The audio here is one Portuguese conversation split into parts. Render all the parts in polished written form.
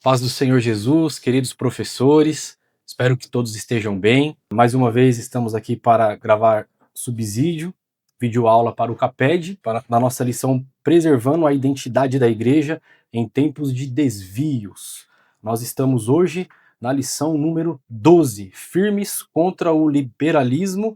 Paz do Senhor Jesus, queridos professores, espero que todos estejam bem. Mais uma vez estamos aqui para gravar subsídio, videoaula para o CAPED, na nossa lição Preservando a Identidade da Igreja em Tempos de Desvios. Nós estamos hoje na lição número 12, Firmes contra o Liberalismo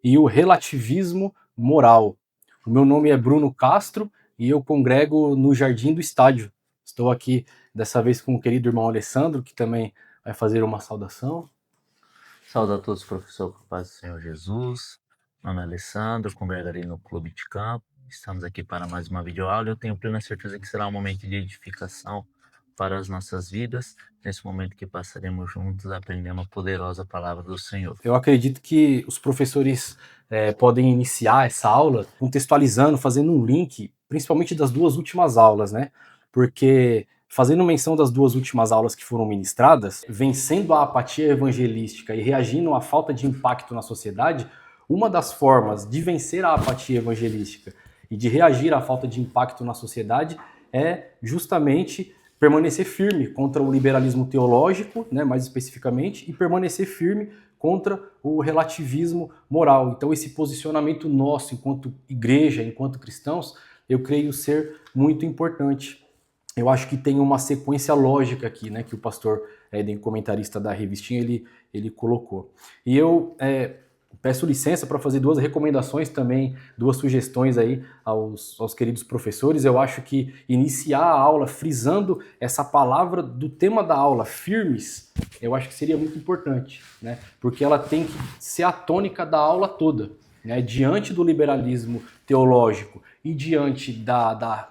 e o Relativismo Moral. O meu nome é Bruno Castro e eu congrego no Jardim do Estádio. Estou aqui dessa vez com o querido irmão Alessandro, que também vai fazer uma saudação. Saúde a todos, professor, com a paz do Senhor Jesus. Meu nome é Alessandro, congregarei no Clube de Campo. Estamos aqui para mais uma videoaula. Eu tenho plena certeza que será um momento de edificação para as nossas vidas, nesse momento que passaremos juntos aprendendo a poderosa palavra do Senhor. Eu acredito que os professores podem iniciar essa aula contextualizando, fazendo um link, principalmente das duas últimas aulas, né? Porque fazendo menção das duas últimas aulas que foram ministradas, vencendo a apatia evangelística e reagindo à falta de impacto na sociedade, uma das formas de vencer a apatia evangelística e de reagir à falta de impacto na sociedade é justamente permanecer firme contra o liberalismo teológico, né, mais especificamente, e permanecer firme contra o relativismo moral. Então esse posicionamento nosso enquanto igreja, enquanto cristãos, eu creio ser muito importante. Eu acho que tem uma sequência lógica aqui, né, que o pastor Éden, comentarista da revistinha, ele colocou. E eu peço licença para fazer duas recomendações também, duas sugestões aí aos queridos professores. Eu acho que iniciar a aula frisando essa palavra do tema da aula, firmes, eu acho que seria muito importante, né? Porque ela tem que ser a tônica da aula toda, né? Diante do liberalismo teológico e diante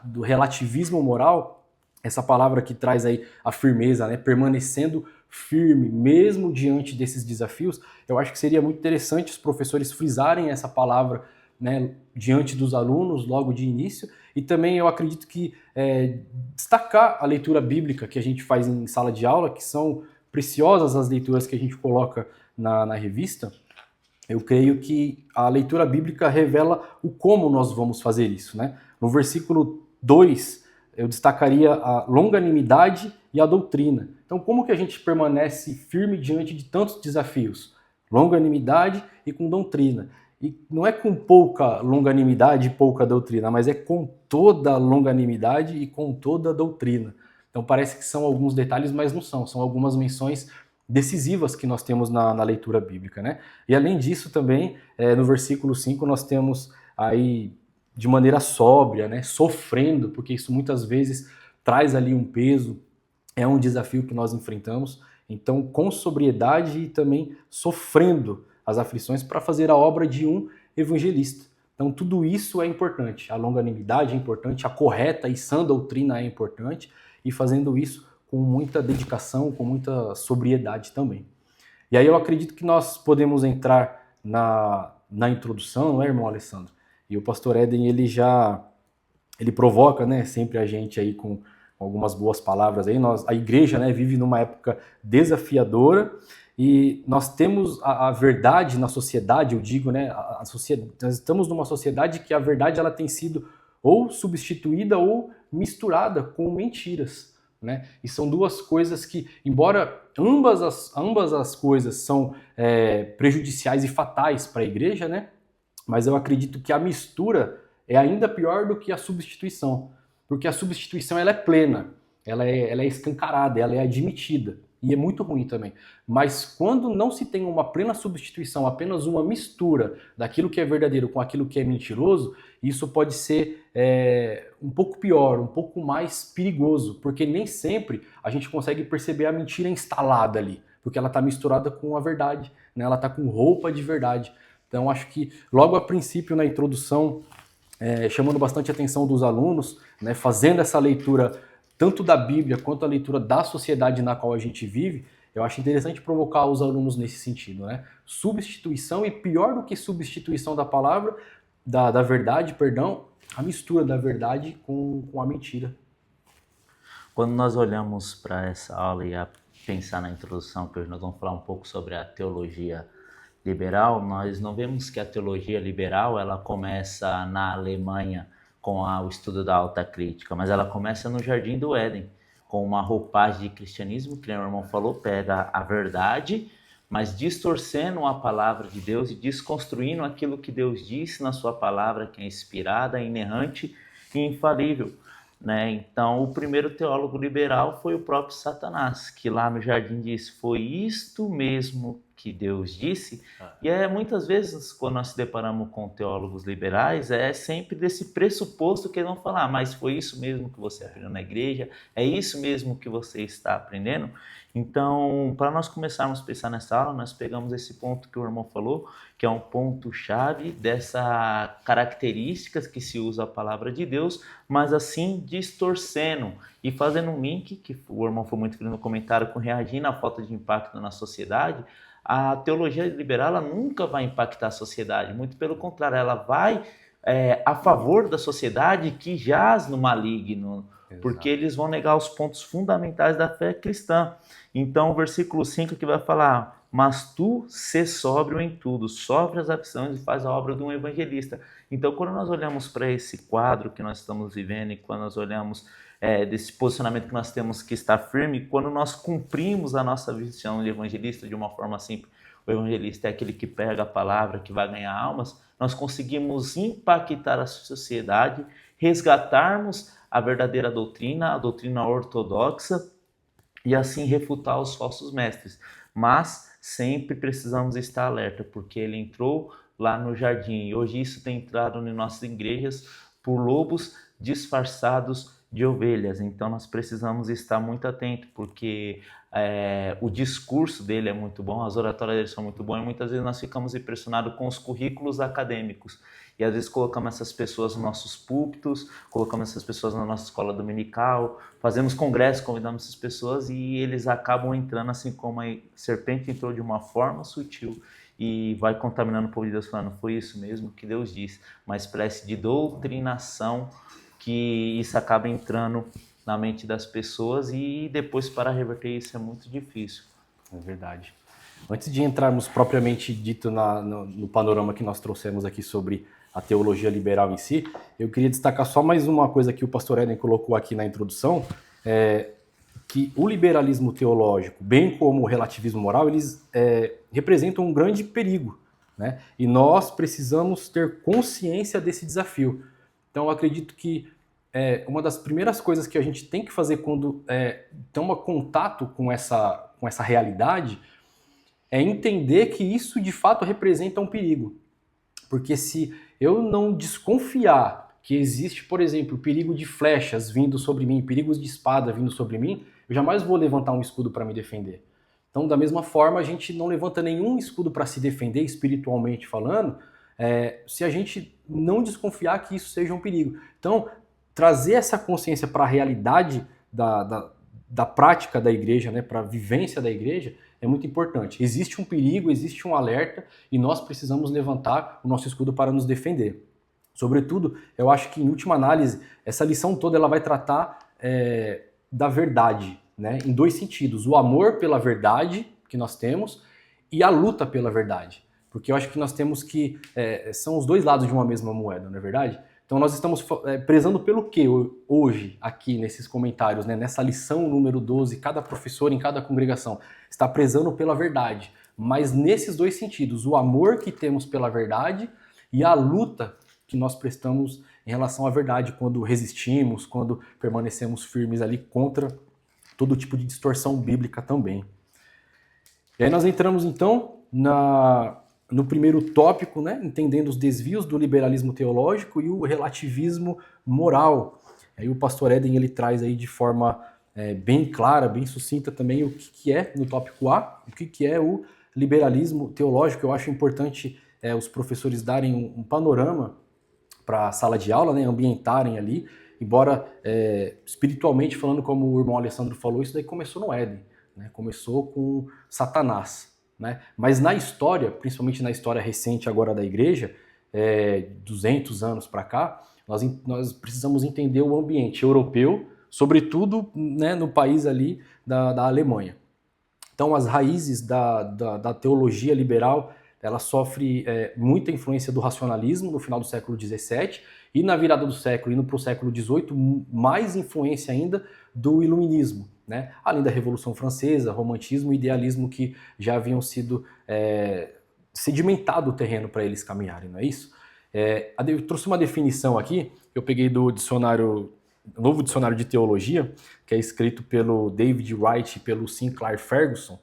do relativismo moral, essa palavra que traz aí a firmeza, né? Permanecendo firme, mesmo diante desses desafios, eu acho que seria muito interessante os professores frisarem essa palavra, né, diante dos alunos logo de início, e também eu acredito que destacar a leitura bíblica que a gente faz em sala de aula, que são preciosas as leituras que a gente coloca na revista. Eu creio que a leitura bíblica revela o como nós vamos fazer isso, né? No versículo 2, eu destacaria a longanimidade e a doutrina. Então, como que a gente permanece firme diante de tantos desafios? Longanimidade e com doutrina. E não é com pouca longanimidade e pouca doutrina, mas é com toda longanimidade e com toda doutrina. Então, parece que são alguns detalhes, mas não são. São algumas menções decisivas que nós temos na leitura bíblica, né? E além disso também, no versículo 5 nós temos aí de maneira sóbria, né, sofrendo, porque isso muitas vezes traz ali um peso, é um desafio que nós enfrentamos, então com sobriedade e também sofrendo as aflições para fazer a obra de um evangelista. Então tudo isso é importante, a longanimidade é importante, a correta e sã doutrina é importante, e fazendo isso com muita dedicação, com muita sobriedade também. E aí eu acredito que nós podemos entrar na introdução, não é, irmão Alessandro? E o pastor Éden, ele provoca, né, sempre a gente aí com algumas boas palavras aí. A igreja, né, vive numa época desafiadora e nós temos a verdade na sociedade, eu digo, né, nós estamos numa sociedade que a verdade ela tem sido ou substituída ou misturada com mentiras. Né? E são duas coisas que, embora ambas as coisas são prejudiciais e fatais para a igreja, né? Mas eu acredito que a mistura é ainda pior do que a substituição, porque a substituição ela é plena, ela é escancarada, ela é admitida, e é muito ruim também. Mas quando não se tem uma plena substituição, apenas uma mistura daquilo que é verdadeiro com aquilo que é mentiroso, isso pode ser um pouco pior, um pouco mais perigoso, porque nem sempre a gente consegue perceber a mentira instalada ali, porque ela está misturada com a verdade, né? Ela está com roupa de verdade. Então, acho que logo a princípio, na introdução, chamando bastante a atenção dos alunos, né, fazendo essa leitura tanto da Bíblia quanto a leitura da sociedade na qual a gente vive, eu acho interessante provocar os alunos nesse sentido. Né? Substituição, e pior do que substituição da palavra, da verdade, perdão, a mistura da verdade com a mentira. Quando nós olhamos para essa aula e a pensar na introdução, que hoje nós vamos falar um pouco sobre a teologia liberal, nós não vemos que a teologia liberal ela começa na Alemanha com o estudo da alta crítica, mas ela começa no Jardim do Éden, com uma roupagem de cristianismo, que o irmão falou, pega a verdade, mas distorcendo a palavra de Deus e desconstruindo aquilo que Deus disse na sua palavra, que é inspirada, inerrante e infalível. Né? Então, o primeiro teólogo liberal foi o próprio Satanás, que lá no jardim disse, foi isto mesmo que Deus disse. E muitas vezes, quando nós se deparamos com teólogos liberais, é sempre desse pressuposto que eles vão falar, mas foi isso mesmo que você aprendeu na igreja? É isso mesmo que você está aprendendo? Então, para nós começarmos a pensar nessa aula, nós pegamos esse ponto que o irmão falou, que é um ponto-chave dessa características que se usa a palavra de Deus, mas assim distorcendo e fazendo um link, que o irmão foi muito feliz no comentário, com reagindo à falta de impacto na sociedade. A teologia liberal ela nunca vai impactar a sociedade, muito pelo contrário, ela vai a favor da sociedade que jaz no maligno, porque eles vão negar os pontos fundamentais da fé cristã. Então, o versículo 5 que vai falar, mas tu sê sóbrio em tudo, sofre as aflições e faz a obra de um evangelista. Então, quando nós olhamos para esse quadro que nós estamos vivendo e quando nós olhamos desse posicionamento que nós temos que estar firme, quando nós cumprimos a nossa visão de evangelista de uma forma simples, o evangelista é aquele que pega a palavra, que vai ganhar almas, nós conseguimos impactar a sociedade, resgatarmos a verdadeira doutrina, a doutrina ortodoxa, e assim refutar os falsos mestres. Mas sempre precisamos estar alerta, porque ele entrou lá no jardim, e hoje isso tem entrado em nossas igrejas por lobos disfarçados de ovelhas. Então nós precisamos estar muito atentos, porque o discurso dele é muito bom, as oratórias dele são muito boas, e muitas vezes nós ficamos impressionados com os currículos acadêmicos. E às vezes colocamos essas pessoas nos nossos púlpitos, colocamos essas pessoas na nossa escola dominical, fazemos congressos, convidamos essas pessoas e eles acabam entrando assim como a serpente entrou de uma forma sutil e vai contaminando o povo de Deus, falando, foi isso mesmo que Deus disse, uma espécie de doutrinação que isso acaba entrando na mente das pessoas e depois para reverter isso é muito difícil. É verdade. Antes de entrarmos propriamente dito no panorama que nós trouxemos aqui sobre a teologia liberal em si, eu queria destacar só mais uma coisa que o pastor Éden colocou aqui na introdução, que o liberalismo teológico, bem como o relativismo moral, eles representam um grande perigo, né? E nós precisamos ter consciência desse desafio. Então eu acredito que uma das primeiras coisas que a gente tem que fazer quando toma contato com essa realidade é entender que isso de fato representa um perigo. Porque se eu não desconfiar que existe, por exemplo, perigo de flechas vindo sobre mim, perigos de espada vindo sobre mim, eu jamais vou levantar um escudo para me defender. Então, da mesma forma, a gente não levanta nenhum escudo para se defender, espiritualmente falando, se a gente não desconfiar que isso seja um perigo. Então, trazer essa consciência para a realidade da prática da igreja, né, para a vivência da igreja, é muito importante. Existe um perigo, existe um alerta e nós precisamos levantar o nosso escudo para nos defender. Sobretudo, eu acho que, em última análise, essa lição toda ela vai tratar da verdade, né, em dois sentidos. O amor pela verdade que nós temos e a luta pela verdade. Porque eu acho que nós temos que... são os dois lados de uma mesma moeda, não é verdade? Então nós estamos prezando pelo que hoje, aqui nesses comentários, né, nessa lição número 12, cada professor em cada congregação está prezando pela verdade. Mas nesses dois sentidos, o amor que temos pela verdade e a luta que nós prestamos em relação à verdade, quando resistimos, quando permanecemos firmes ali contra todo tipo de distorção bíblica também. E aí nós entramos então no primeiro tópico, né, entendendo os desvios do liberalismo teológico e o relativismo moral. Aí o pastor Éden ele traz aí de forma bem clara, bem sucinta também o que é, no tópico A, o que é o liberalismo teológico. Eu acho importante os professores darem um panorama para a sala de aula, né, ambientarem ali, embora espiritualmente falando, como o irmão Alessandro falou, isso daí começou no Éden, né, começou com Satanás. Né? Mas na história, principalmente na história recente agora da igreja, 200 anos para cá, nós precisamos entender o ambiente europeu, sobretudo, né, no país ali da Alemanha. Então as raízes da teologia liberal, ela sofre muita influência do racionalismo no final do século XVII e na virada do século, indo para o século XVIII, mais influência ainda do iluminismo, né? Além da Revolução Francesa, romantismo e idealismo que já haviam sido sedimentado o terreno para eles caminharem, não é isso? Eu trouxe uma definição aqui, eu peguei do novo dicionário de teologia, que é escrito pelo David Wright e pelo Sinclair Ferguson,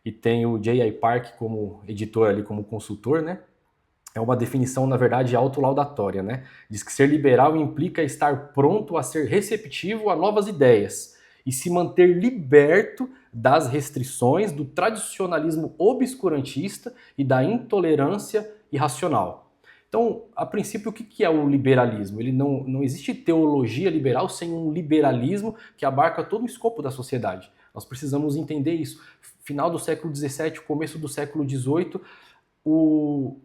e tem o J.I. Park como editor ali, como consultor, né? É uma definição, na verdade, autolaudatória, né? Diz que ser liberal implica estar pronto a ser receptivo a novas ideias e se manter liberto das restrições do tradicionalismo obscurantista e da intolerância irracional. Então, a princípio, o que é o liberalismo? Não existe teologia liberal sem um liberalismo que abarca todo o escopo da sociedade. Nós precisamos entender isso. Final do século XVII, começo do século XVIII, o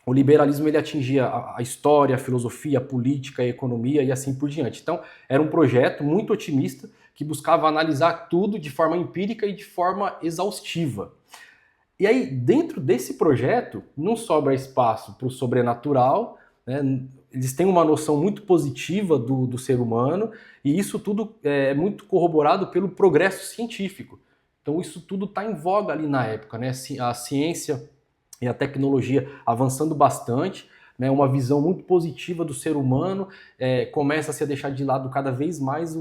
liberalismo ele atingia a história, a filosofia, a política, a economia e assim por diante. Então, era um projeto muito otimista que buscava analisar tudo de forma empírica e de forma exaustiva. E aí, dentro desse projeto, não sobra espaço para o sobrenatural, né? Eles têm uma noção muito positiva do ser humano, e isso tudo é muito corroborado pelo progresso científico. Então, isso tudo está em voga ali na época, né? A ciência e a tecnologia avançando bastante, né? Uma visão muito positiva do ser humano, começa-se a deixar de lado cada vez mais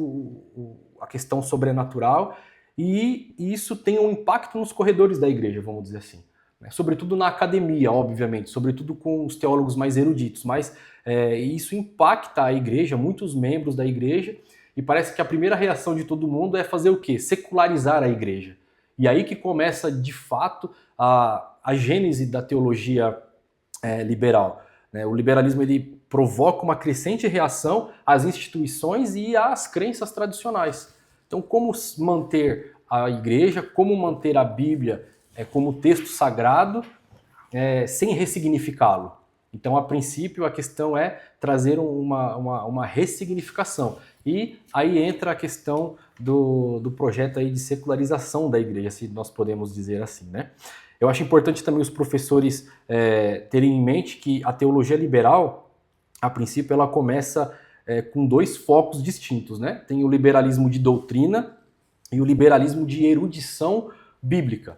a questão sobrenatural, e isso tem um impacto nos corredores da igreja, vamos dizer assim. Sobretudo na academia, obviamente, sobretudo com os teólogos mais eruditos, mas isso impacta a igreja, muitos membros da igreja, e parece que a primeira reação de todo mundo é fazer o quê? Secularizar a igreja. E aí que começa, de fato, a gênese da teologia liberal. Né? O liberalismo ele provoca uma crescente reação às instituições e às crenças tradicionais. Então, como manter a igreja, como manter a Bíblia como texto sagrado sem ressignificá-lo? Então, a princípio, a questão é trazer uma ressignificação. E aí entra a questão do projeto aí de secularização da igreja, se nós podemos dizer assim, né? Eu acho importante também os professores terem em mente que a teologia liberal, a princípio, ela começa com dois focos distintos, né? Tem o liberalismo de doutrina e o liberalismo de erudição bíblica.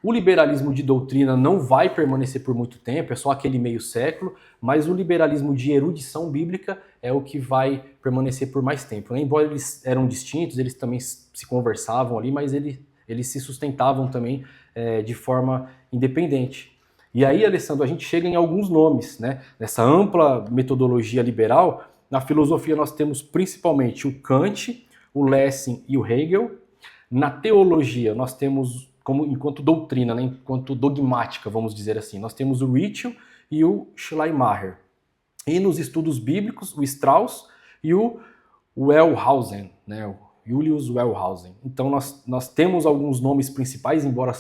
O liberalismo de doutrina não vai permanecer por muito tempo, é só aquele meio século, mas o liberalismo de erudição bíblica é o que vai permanecer por mais tempo. Né? Embora eles eram distintos, eles também se conversavam ali, mas eles se sustentavam também de forma independente. E aí, Alessandro, a gente chega em alguns nomes, né? Nessa ampla metodologia liberal, na filosofia nós temos principalmente o Kant, o Lessing e o Hegel. Na teologia nós temos, enquanto doutrina, né? Enquanto dogmática, vamos dizer assim, nós temos o Ritschl e o Schleiermacher. E nos estudos bíblicos, o Strauss e o Wellhausen, né? O Julius Wellhausen. Então nós temos alguns nomes principais, embora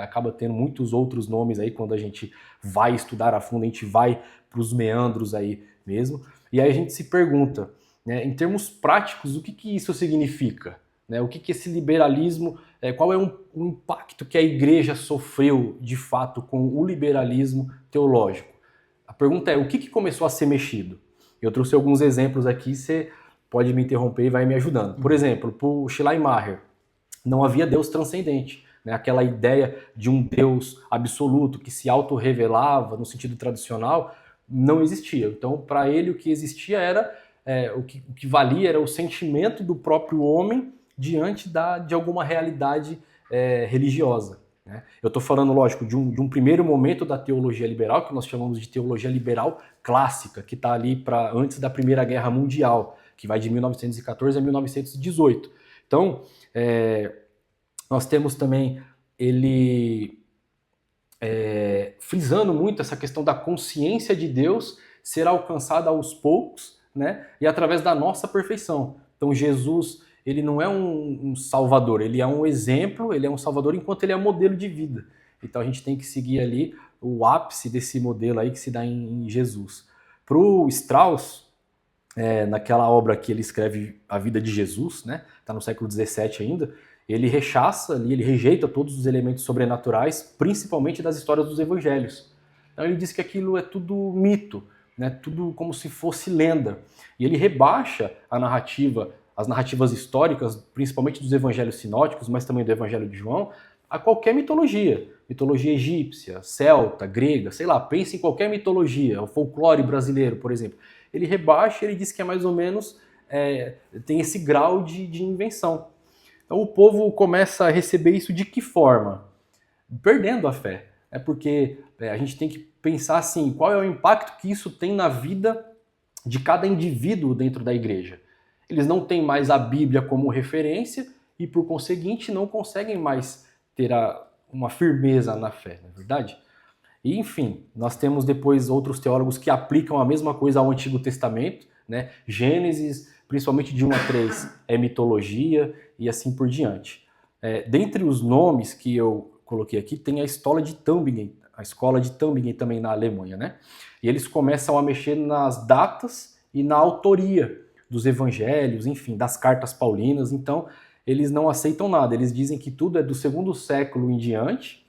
acaba tendo muitos outros nomes aí quando a gente vai estudar a fundo, a gente vai para os meandros aí mesmo. E aí a gente se pergunta, né, em termos práticos, o que isso significa? Né? O que esse liberalismo, qual é o impacto que a igreja sofreu de fato com o liberalismo teológico? A pergunta é, o que começou a ser mexido? Eu trouxe alguns exemplos aqui, você pode me interromper e vai me ajudando. Por exemplo, para o Schleiermacher, não havia Deus transcendente. Né? Aquela ideia de um Deus absoluto que se autorrevelava no sentido tradicional não existia. Então, para ele, o que existia era, o que valia era o sentimento do próprio homem diante de alguma realidade religiosa. Né? Eu estou falando, lógico, de um primeiro momento da teologia liberal, que nós chamamos de teologia liberal clássica, que está ali antes da Primeira Guerra Mundial, que vai de 1914 a 1918. Então, nós temos também ele frisando muito essa questão da consciência de Deus ser alcançada aos poucos, né, e através da nossa perfeição. Então, Jesus, ele não é um salvador, ele é um exemplo, ele é um salvador enquanto ele é um modelo de vida. Então, a gente tem que seguir ali o ápice desse modelo aí que se dá em Jesus. Para o Strauss, naquela obra que ele escreve A Vida de Jesus, né? Está no século XVII ainda, ele rechaça ali, ele rejeita todos os elementos sobrenaturais, principalmente das histórias dos evangelhos. Então ele diz que aquilo é tudo mito, né? Tudo como se fosse lenda. E ele rebaixa a narrativa, as narrativas históricas, principalmente dos evangelhos sinóticos, mas também do evangelho de João, a qualquer mitologia. Mitologia egípcia, celta, grega, sei lá, pense em qualquer mitologia, o folclore brasileiro, por exemplo. Ele rebaixa, ele diz que é mais ou menos, tem esse grau de invenção. Então o povo começa a receber isso de que forma? Perdendo a fé. É porque a gente tem que pensar assim, qual é o impacto que isso tem na vida de cada indivíduo dentro da igreja. Eles não têm mais a Bíblia como referência e, por conseguinte, não conseguem mais ter uma firmeza na fé, não é verdade? E, enfim, nós temos depois outros teólogos que aplicam a mesma coisa ao Antigo Testamento, né? Gênesis, principalmente de 1 a 3, é mitologia e assim por diante. Dentre os nomes que eu coloquei aqui, tem a escola de Tübingen também na Alemanha, né? E eles começam a mexer nas datas e na autoria dos evangelhos, enfim, das cartas paulinas. Então, eles não aceitam nada. Eles dizem que tudo é do 2º século em diante,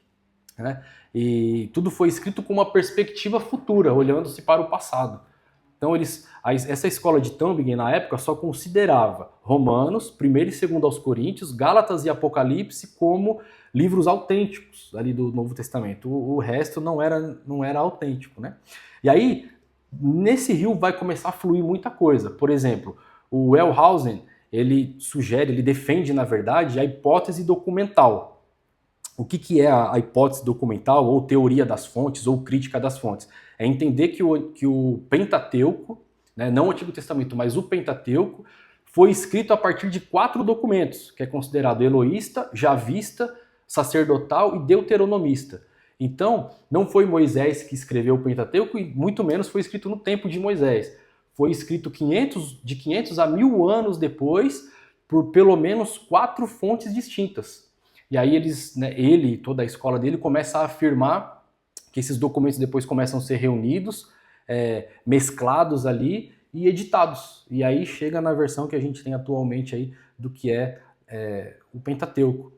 né? E tudo foi escrito com uma perspectiva futura, olhando-se para o passado. Então, essa escola de Tübingen, na época, só considerava Romanos, 1º e 2º aos Coríntios, Gálatas e Apocalipse como livros autênticos ali do Novo Testamento. O resto não era autêntico, né? E aí, nesse rio vai começar a fluir muita coisa. Por exemplo, o Wellhausen, ele defende, na verdade, a hipótese documental. O que é a hipótese documental, ou teoria das fontes, ou crítica das fontes? É entender que o Pentateuco, né, não o Antigo Testamento, mas o Pentateuco, foi escrito a partir de 4 documentos, que é considerado eloísta, javista, sacerdotal e deuteronomista. Então, não foi Moisés que escreveu o Pentateuco, e muito menos foi escrito no tempo de Moisés. Foi escrito de 500 a 1000 anos depois, por pelo menos 4 fontes distintas. E aí ele e toda a escola dele começa a afirmar que esses documentos depois começam a ser reunidos, mesclados ali e editados. E aí chega na versão que a gente tem atualmente aí do que é o Pentateuco.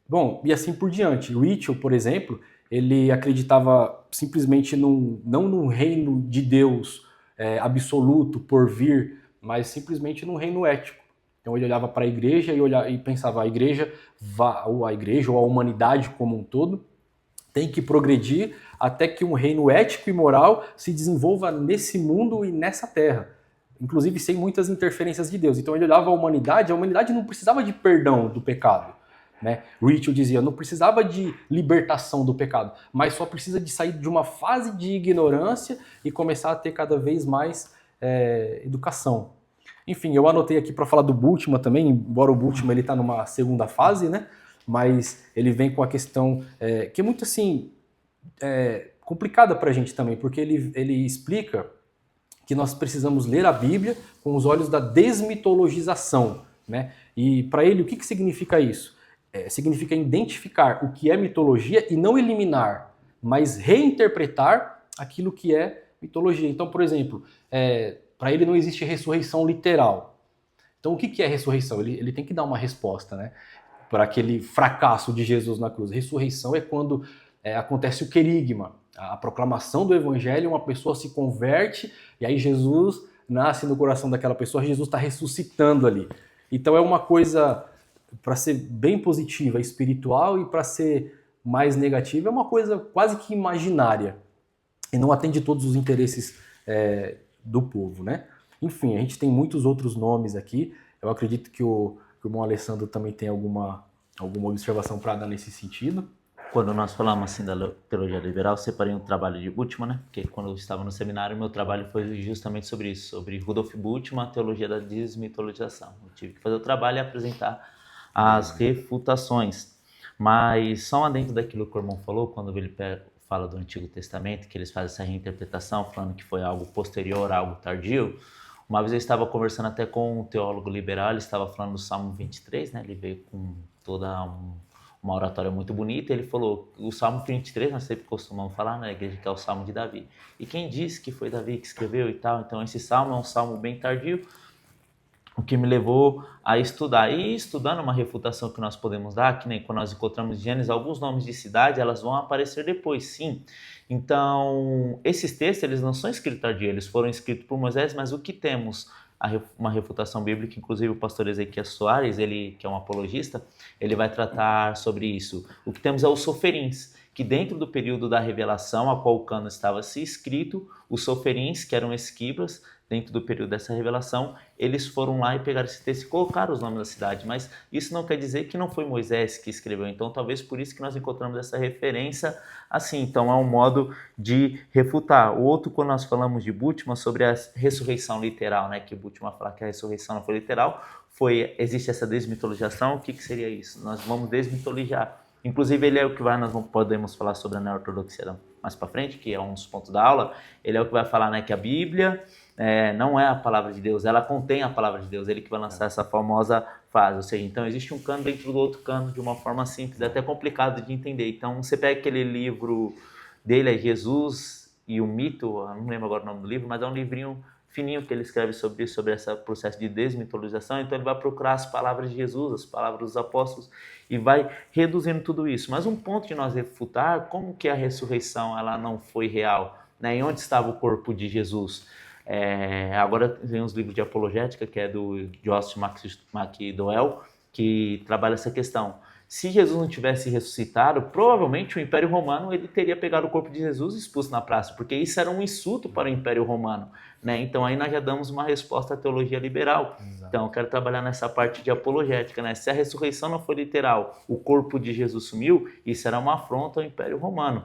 Bom, e assim por diante. Ritchell, por exemplo, ele acreditava simplesmente não num reino de Deus absoluto por vir, mas simplesmente num reino ético. Então ele olhava para a igreja e pensava, a igreja ou a humanidade como um todo tem que progredir até que um reino ético e moral se desenvolva nesse mundo e nessa terra, inclusive sem muitas interferências de Deus. Então ele olhava a humanidade não precisava de perdão do pecado, né? Ritchell dizia, não precisava de libertação do pecado, mas só precisa de sair de uma fase de ignorância e começar a ter cada vez mais educação. Enfim, eu anotei aqui para falar do Bultmann também, embora o Bultmann ele está numa segunda fase, né? Mas ele vem com a questão que é muito assim complicada para a gente também, porque ele explica que nós precisamos ler a Bíblia com os olhos da desmitologização, né? E para ele, o que significa isso? Significa identificar o que é mitologia e não eliminar, mas reinterpretar aquilo que é mitologia. Então, por exemplo, para ele não existe ressurreição literal. Então o que é ressurreição? Ele tem que dar uma resposta, né, para aquele fracasso de Jesus na cruz. Ressurreição é quando acontece o querigma, a proclamação do evangelho, uma pessoa se converte e aí Jesus nasce no coração daquela pessoa, Jesus está ressuscitando ali. Então é uma coisa, para ser bem positiva, espiritual, e para ser mais negativa, é uma coisa quase que imaginária e não atende todos os interesses do povo, né? Enfim, a gente tem muitos outros nomes aqui. Eu acredito que o irmão Alessandro também tem alguma observação para dar nesse sentido. Quando nós falamos assim da teologia liberal, eu separei um trabalho de Bultmann, né? Porque quando eu estava no seminário, meu trabalho foi justamente sobre isso, sobre Rudolf Bultmann, a teologia da desmitologização. Eu tive que fazer o trabalho e apresentar as refutações. Mas só dentro daquilo que o irmão falou, quando ele fala do Antigo Testamento, que eles fazem essa reinterpretação, falando que foi algo posterior, algo tardio. Uma vez eu estava conversando até com um teólogo liberal, ele estava falando do Salmo 23, né? Ele veio com toda uma oratória muito bonita. Ele falou, o Salmo 23, nós sempre costumamos falar na igreja que é o Salmo de Davi. E quem disse que foi Davi que escreveu e tal? Então esse Salmo é um Salmo bem tardio, o que me levou a estudar. E estudando uma refutação que nós podemos dar, que nem quando nós encontramos em Gênesis, alguns nomes de cidade, elas vão aparecer depois, sim. Então, esses textos, eles não são escritos tardio, eles foram escritos por Moisés, mas o que temos uma refutação bíblica, inclusive o pastor Ezequiel Soares, ele que é um apologista, ele vai tratar sobre isso. O que temos é os soferins, que dentro do período da revelação, a qual o cano estava se escrito, os soferins, que eram escribas, dentro do período dessa revelação, eles foram lá e pegaram esse texto e colocaram os nomes da cidade, mas isso não quer dizer que não foi Moisés que escreveu, então talvez por isso que nós encontramos essa referência assim, então é um modo de refutar. O outro, quando nós falamos de Bultmann, sobre a ressurreição literal, né, que Bultmann fala que a ressurreição não foi literal, existe essa desmitologização. O que seria isso? Nós vamos desmitologizar. Inclusive, ele é o que nós podemos falar sobre a neo-ortodoxia mais para frente, que é um dos pontos da aula. Ele é o que vai falar, né, que a Bíblia não é a palavra de Deus, ela contém a palavra de Deus. Ele que vai lançar essa famosa frase. Ou seja, então existe um cano dentro do outro cano de uma forma simples, é até complicado de entender. Então, você pega aquele livro dele, é Jesus e o Mito, eu não lembro agora o nome do livro, mas é um livrinho fininho que ele escreve sobre esse processo de desmitologização. Então ele vai procurar as palavras de Jesus, as palavras dos apóstolos e vai reduzindo tudo isso. Mas um ponto de nós refutar, como que a ressurreição ela não foi real, né? E onde estava o corpo de Jesus? Agora tem uns livros de apologética, que é do Joseph McDowell, que trabalha essa questão. Se Jesus não tivesse ressuscitado, provavelmente o Império Romano ele teria pegado o corpo de Jesus e expulso na praça, porque isso era um insulto para o Império Romano, né? Então aí nós já damos uma resposta à teologia liberal. Exato. Então eu quero trabalhar nessa parte de apologética, né? Se a ressurreição não foi literal, o corpo de Jesus sumiu, isso era uma afronta ao Império Romano.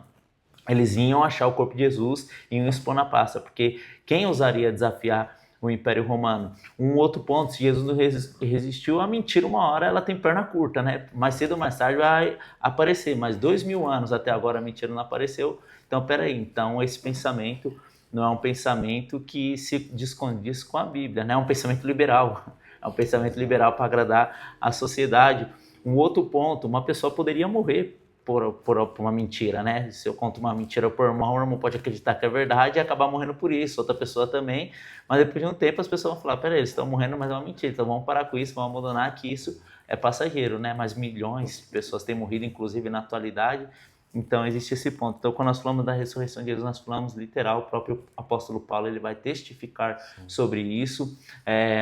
Eles iam achar o corpo de Jesus e iam expor na praça, porque quem ousaria desafiar o Império Romano? Um outro ponto, se Jesus não resistiu, a mentira uma hora ela tem perna curta, né? Mais cedo ou mais tarde vai aparecer, mas 2000 anos até agora a mentira não apareceu. Então, peraí, então esse pensamento não é um pensamento que se descondiz com a Bíblia, né? É um pensamento liberal, é um pensamento liberal para agradar a sociedade. Um outro ponto, uma pessoa poderia morrer por uma mentira, né? Se eu conto uma mentira por irmão, o irmão pode acreditar que é verdade e acabar morrendo por isso, outra pessoa também, mas depois de um tempo as pessoas vão falar, peraí, eles estão morrendo, mas é uma mentira, então vamos parar com isso, vamos abandonar que isso é passageiro, né? Mas milhões de pessoas têm morrido, inclusive na atualidade, então existe esse ponto. Então quando nós falamos da ressurreição de Jesus, nós falamos literal, o próprio apóstolo Paulo ele vai testificar sobre isso.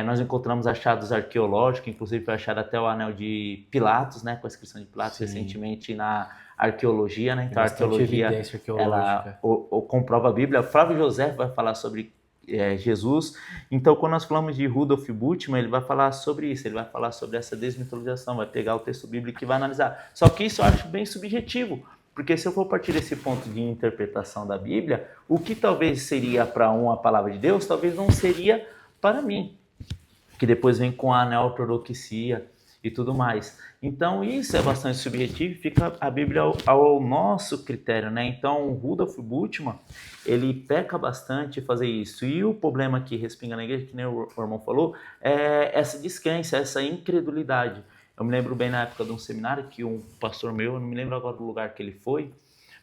Nós encontramos achados arqueológicos, inclusive foi achado até o anel de Pilatos, né, com a inscrição de Pilatos recentemente na arqueologia, né? Então a arqueologia ela comprova a Bíblia. Flávio José vai falar sobre Jesus. Então quando nós falamos de Rudolf Bultmann, ele vai falar sobre isso, ele vai falar sobre essa desmitologização, vai pegar o texto bíblico e vai analisar. Só que isso eu acho bem subjetivo, porque se eu for partir desse ponto de interpretação da Bíblia, o que talvez seria para um a palavra de Deus, talvez não seria para mim, que depois vem com a neo-ortodoxia e tudo mais. Então isso é bastante subjetivo, fica a Bíblia ao nosso critério, né? Então o Rudolf Bultmann, ele peca bastante em fazer isso. E o problema que respinga na igreja, que nem o irmão falou, é essa descrença, essa incredulidade. Eu me lembro bem na época de um seminário que um pastor meu, eu não me lembro agora do lugar que ele foi,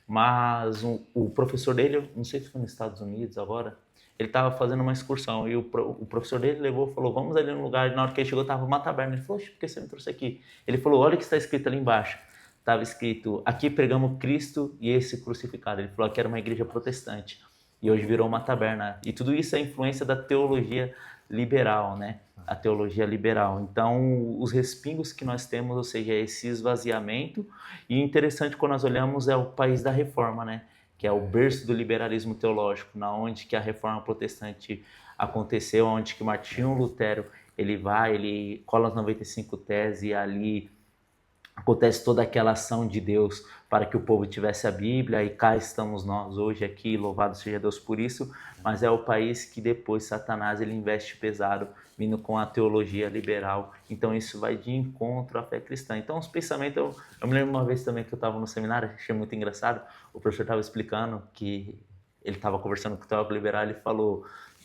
mas o professor dele, não sei se foi nos Estados Unidos agora, ele estava fazendo uma excursão e o professor dele levou e falou, vamos ali no lugar, e na hora que ele chegou estava uma taberna. Ele falou, por que você me trouxe aqui? Ele falou, olha o que está escrito ali embaixo. Estava escrito, aqui pregamos Cristo e esse crucificado. Ele falou que era uma igreja protestante e hoje virou uma taberna. E tudo isso é influência da teologia liberal, né? A teologia liberal. Então, os respingos que nós temos, ou seja, esse esvaziamento, e interessante quando nós olhamos é o país da reforma, né? Que é o berço do liberalismo teológico, na onde que a reforma protestante aconteceu, onde que Martinho Lutero, ele cola as 95 teses e ali acontece toda aquela ação de Deus para que o povo tivesse a Bíblia, e cá estamos nós hoje aqui, louvado seja Deus por isso, mas é o país que depois Satanás ele investe pesado, vindo com a teologia liberal, então isso vai de encontro à fé cristã. Então os pensamentos, eu me lembro uma vez também que eu estava no seminário, achei muito engraçado, o professor estava explicando que ele estava conversando com o teólogo liberal, ele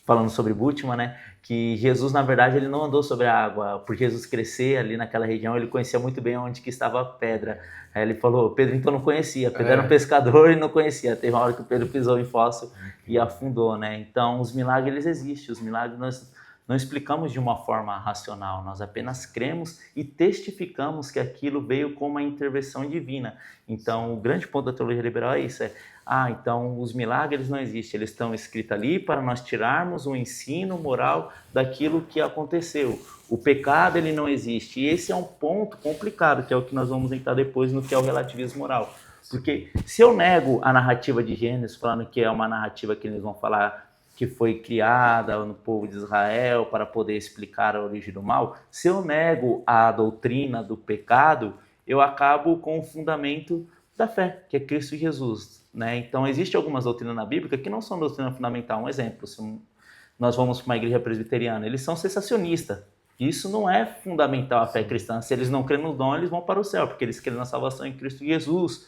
falando sobre Bultmann, né, que Jesus, na verdade, ele não andou sobre a água. Por Jesus crescer ali naquela região, ele conhecia muito bem onde que estava a pedra. Aí ele falou, Pedro então não conhecia, Pedro era um pescador e não conhecia. Teve uma hora que o Pedro pisou em fóssil e afundou, né? Então, os milagres, eles existem. Os milagres, nós não explicamos de uma forma racional, nós apenas cremos e testificamos que aquilo veio com uma intervenção divina. Então, o grande ponto da teologia liberal é isso, então os milagres não existem, eles estão escritos ali para nós tirarmos o ensino moral daquilo que aconteceu. O pecado, ele não existe, e esse é um ponto complicado, que é o que nós vamos entrar depois no que é o relativismo moral. Porque se eu nego a narrativa de Gênesis, falando que é uma narrativa que eles vão falar que foi criada no povo de Israel para poder explicar a origem do mal, se eu nego a doutrina do pecado, eu acabo com o fundamento da fé, que é Cristo Jesus, né? Então, existem algumas doutrinas na Bíblia que não são doutrina fundamental. Um exemplo, se nós vamos para uma igreja presbiteriana, eles são cessacionistas. Isso não é fundamental à fé cristã. Se eles não creem no dom, eles vão para o céu, porque eles creem na salvação em Cristo Jesus.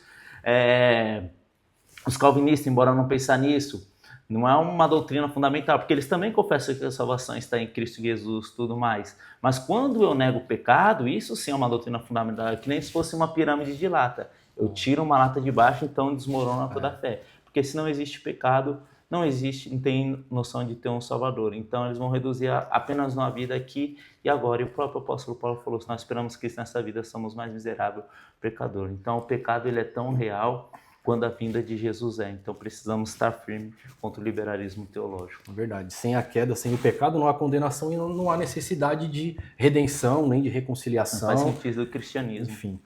Os calvinistas, embora não pensar nisso, não é uma doutrina fundamental, porque eles também confessam que a salvação está em Cristo Jesus, tudo mais. Mas quando eu nego o pecado, isso sim é uma doutrina fundamental, que nem se fosse uma pirâmide de lata. Eu tiro uma lata de baixo, então desmorona toda a fé. Porque se não existe pecado, não tem noção de ter um Salvador. Então eles vão reduzir apenas uma vida aqui e agora. E o próprio apóstolo Paulo falou, se nós esperamos Cristo nessa vida, somos mais miserável pecador. Então o pecado, ele é tão real quando a vinda de Jesus é. Então precisamos estar firmes contra o liberalismo teológico. Verdade. Sem a queda, sem o pecado, não há condenação e não há necessidade de redenção, nem de reconciliação. Não faz sentido do cristianismo. Enfim,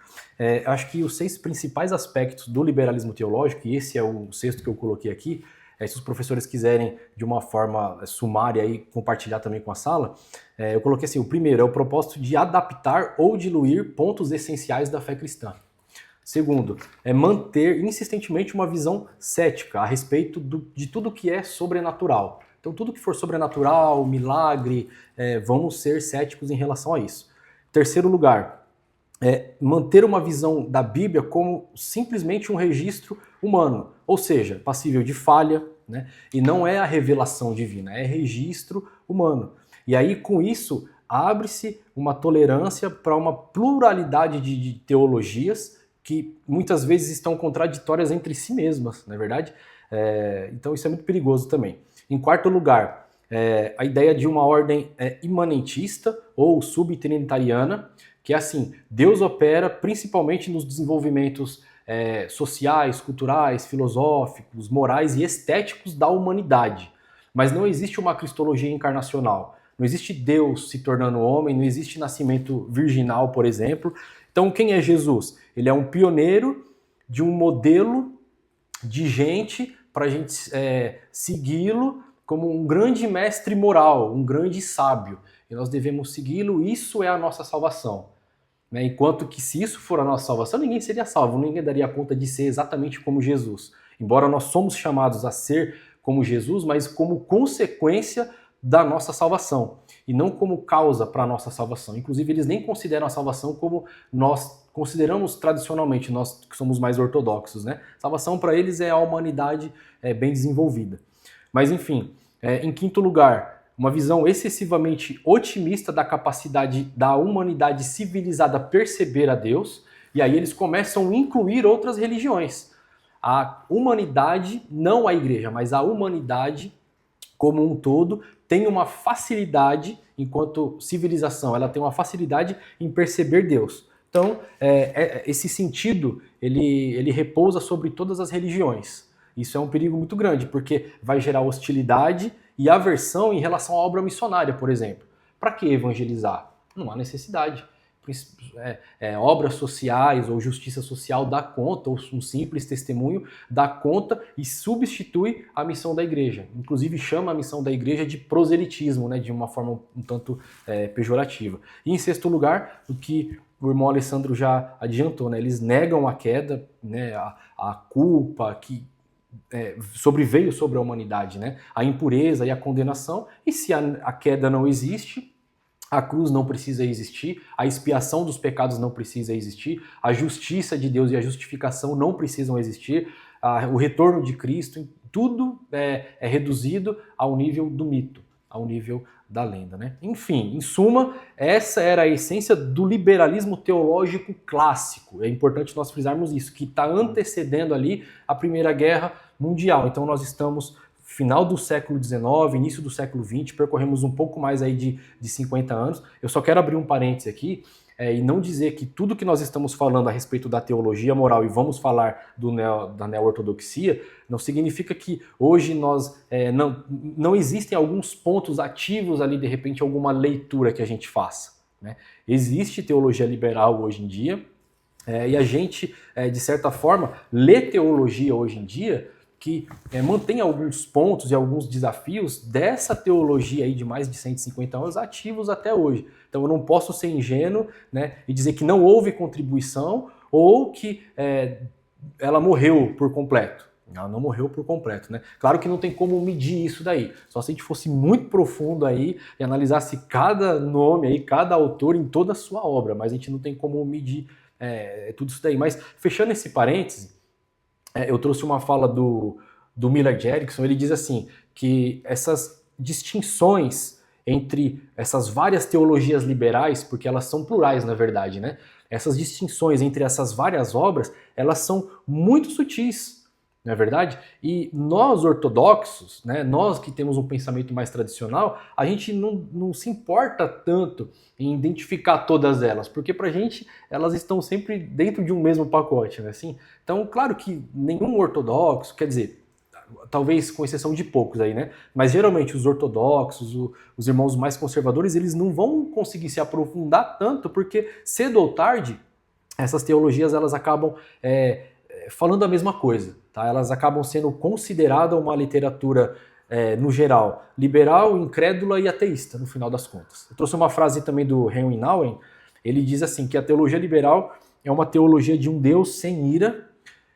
acho que os 6 principais aspectos do liberalismo teológico, e esse é o 6º que eu coloquei aqui, se os professores quiserem, de uma forma sumária, aí, compartilhar também com a sala, eu coloquei assim, o primeiro é o propósito de adaptar ou diluir pontos essenciais da fé cristã. Segundo, é manter insistentemente uma visão cética a respeito de tudo que é sobrenatural. Então, tudo que for sobrenatural, milagre, vamos ser céticos em relação a isso. Terceiro lugar, manter uma visão da Bíblia como simplesmente um registro humano, ou seja, passível de falha, né? E não é a revelação divina, é registro humano. E aí, com isso, abre-se uma tolerância para uma pluralidade de teologias que muitas vezes estão contraditórias entre si mesmas, não é verdade? Então isso é muito perigoso também. Em quarto lugar, a ideia de uma ordem imanentista ou subtrinitariana, que é assim, Deus opera principalmente nos desenvolvimentos sociais, culturais, filosóficos, morais e estéticos da humanidade. Mas não existe uma cristologia encarnacional. Não existe Deus se tornando homem, não existe nascimento virginal, por exemplo. Então, quem é Jesus? Ele é um pioneiro de um modelo de gente para a gente segui-lo como um grande mestre moral, um grande sábio. E nós devemos segui-lo, isso é a nossa salvação. Né? Enquanto que se isso for a nossa salvação, ninguém seria salvo, ninguém daria conta de ser exatamente como Jesus. Embora nós somos chamados a ser como Jesus, mas como consequência da nossa salvação, e não como causa para a nossa salvação. Inclusive, eles nem consideram a salvação como nós consideramos tradicionalmente, nós que somos mais ortodoxos, né? Salvação para eles é a humanidade bem desenvolvida. Mas, enfim, em quinto lugar, uma visão excessivamente otimista da capacidade da humanidade civilizada perceber a Deus, e aí eles começam a incluir outras religiões. A humanidade, não a igreja, mas a humanidade como um todo, tem uma facilidade, enquanto civilização, ela tem uma facilidade em perceber Deus. Então, esse sentido, ele repousa sobre todas as religiões. Isso é um perigo muito grande, porque vai gerar hostilidade e aversão em relação à obra missionária, por exemplo. Para que evangelizar? Não há necessidade. Obras sociais ou justiça social dá conta, ou um simples testemunho dá conta e substitui a missão da igreja. Inclusive chama a missão da igreja de proselitismo, né, de uma forma um tanto pejorativa. E em sexto lugar, o que o irmão Alessandro já adiantou, né, eles negam a queda, né, a culpa que sobreveio sobre a humanidade, né, a impureza e a condenação, e se a queda não existe, a cruz não precisa existir, a expiação dos pecados não precisa existir, a justiça de Deus e a justificação não precisam existir, o retorno de Cristo, tudo é reduzido ao nível do mito, ao nível da lenda, né? Enfim, em suma, essa era a essência do liberalismo teológico clássico. É importante nós frisarmos isso, que está antecedendo ali a Primeira Guerra Mundial. Então nós estamos final do século XIX, início do século XX, percorremos um pouco mais aí de 50 anos. Eu só quero abrir um parêntese aqui, e não dizer que tudo que nós estamos falando a respeito da teologia moral e vamos falar da neo-ortodoxia, não significa que hoje não existem alguns pontos ativos ali, de repente, alguma leitura que a gente faça, né? Existe teologia liberal hoje em dia, e a gente, de certa forma, lê teologia hoje em dia que mantém alguns pontos e alguns desafios dessa teologia aí de mais de 150 anos ativos até hoje. Então eu não posso ser ingênuo, né, e dizer que não houve contribuição ou que ela morreu por completo. Ela não morreu por completo, né? Claro que não tem como medir isso daí. Só se a gente fosse muito profundo aí e analisasse cada nome aí, cada autor em toda a sua obra, mas a gente não tem como medir tudo isso daí. Mas fechando esse parêntese, eu trouxe uma fala do Miller Erickson. Ele diz assim, que essas distinções entre essas várias teologias liberais, porque elas são plurais na verdade, né? Essas distinções entre essas várias obras, elas são muito sutis, não é verdade? E nós ortodoxos, né, nós que temos um pensamento mais tradicional, a gente não se importa tanto em identificar todas elas, porque pra gente elas estão sempre dentro de um mesmo pacote, né? Assim, então, claro que nenhum ortodoxo, quer dizer, talvez com exceção de poucos aí, né? Mas geralmente os ortodoxos, os irmãos mais conservadores, eles não vão conseguir se aprofundar tanto, porque cedo ou tarde essas teologias elas acabam falando a mesma coisa, tá? Elas acabam sendo consideradas uma literatura, no geral, liberal, incrédula e ateísta, no final das contas. Eu trouxe uma frase também do Henry Nouwen. Ele diz assim, que a teologia liberal é uma teologia de um Deus sem ira,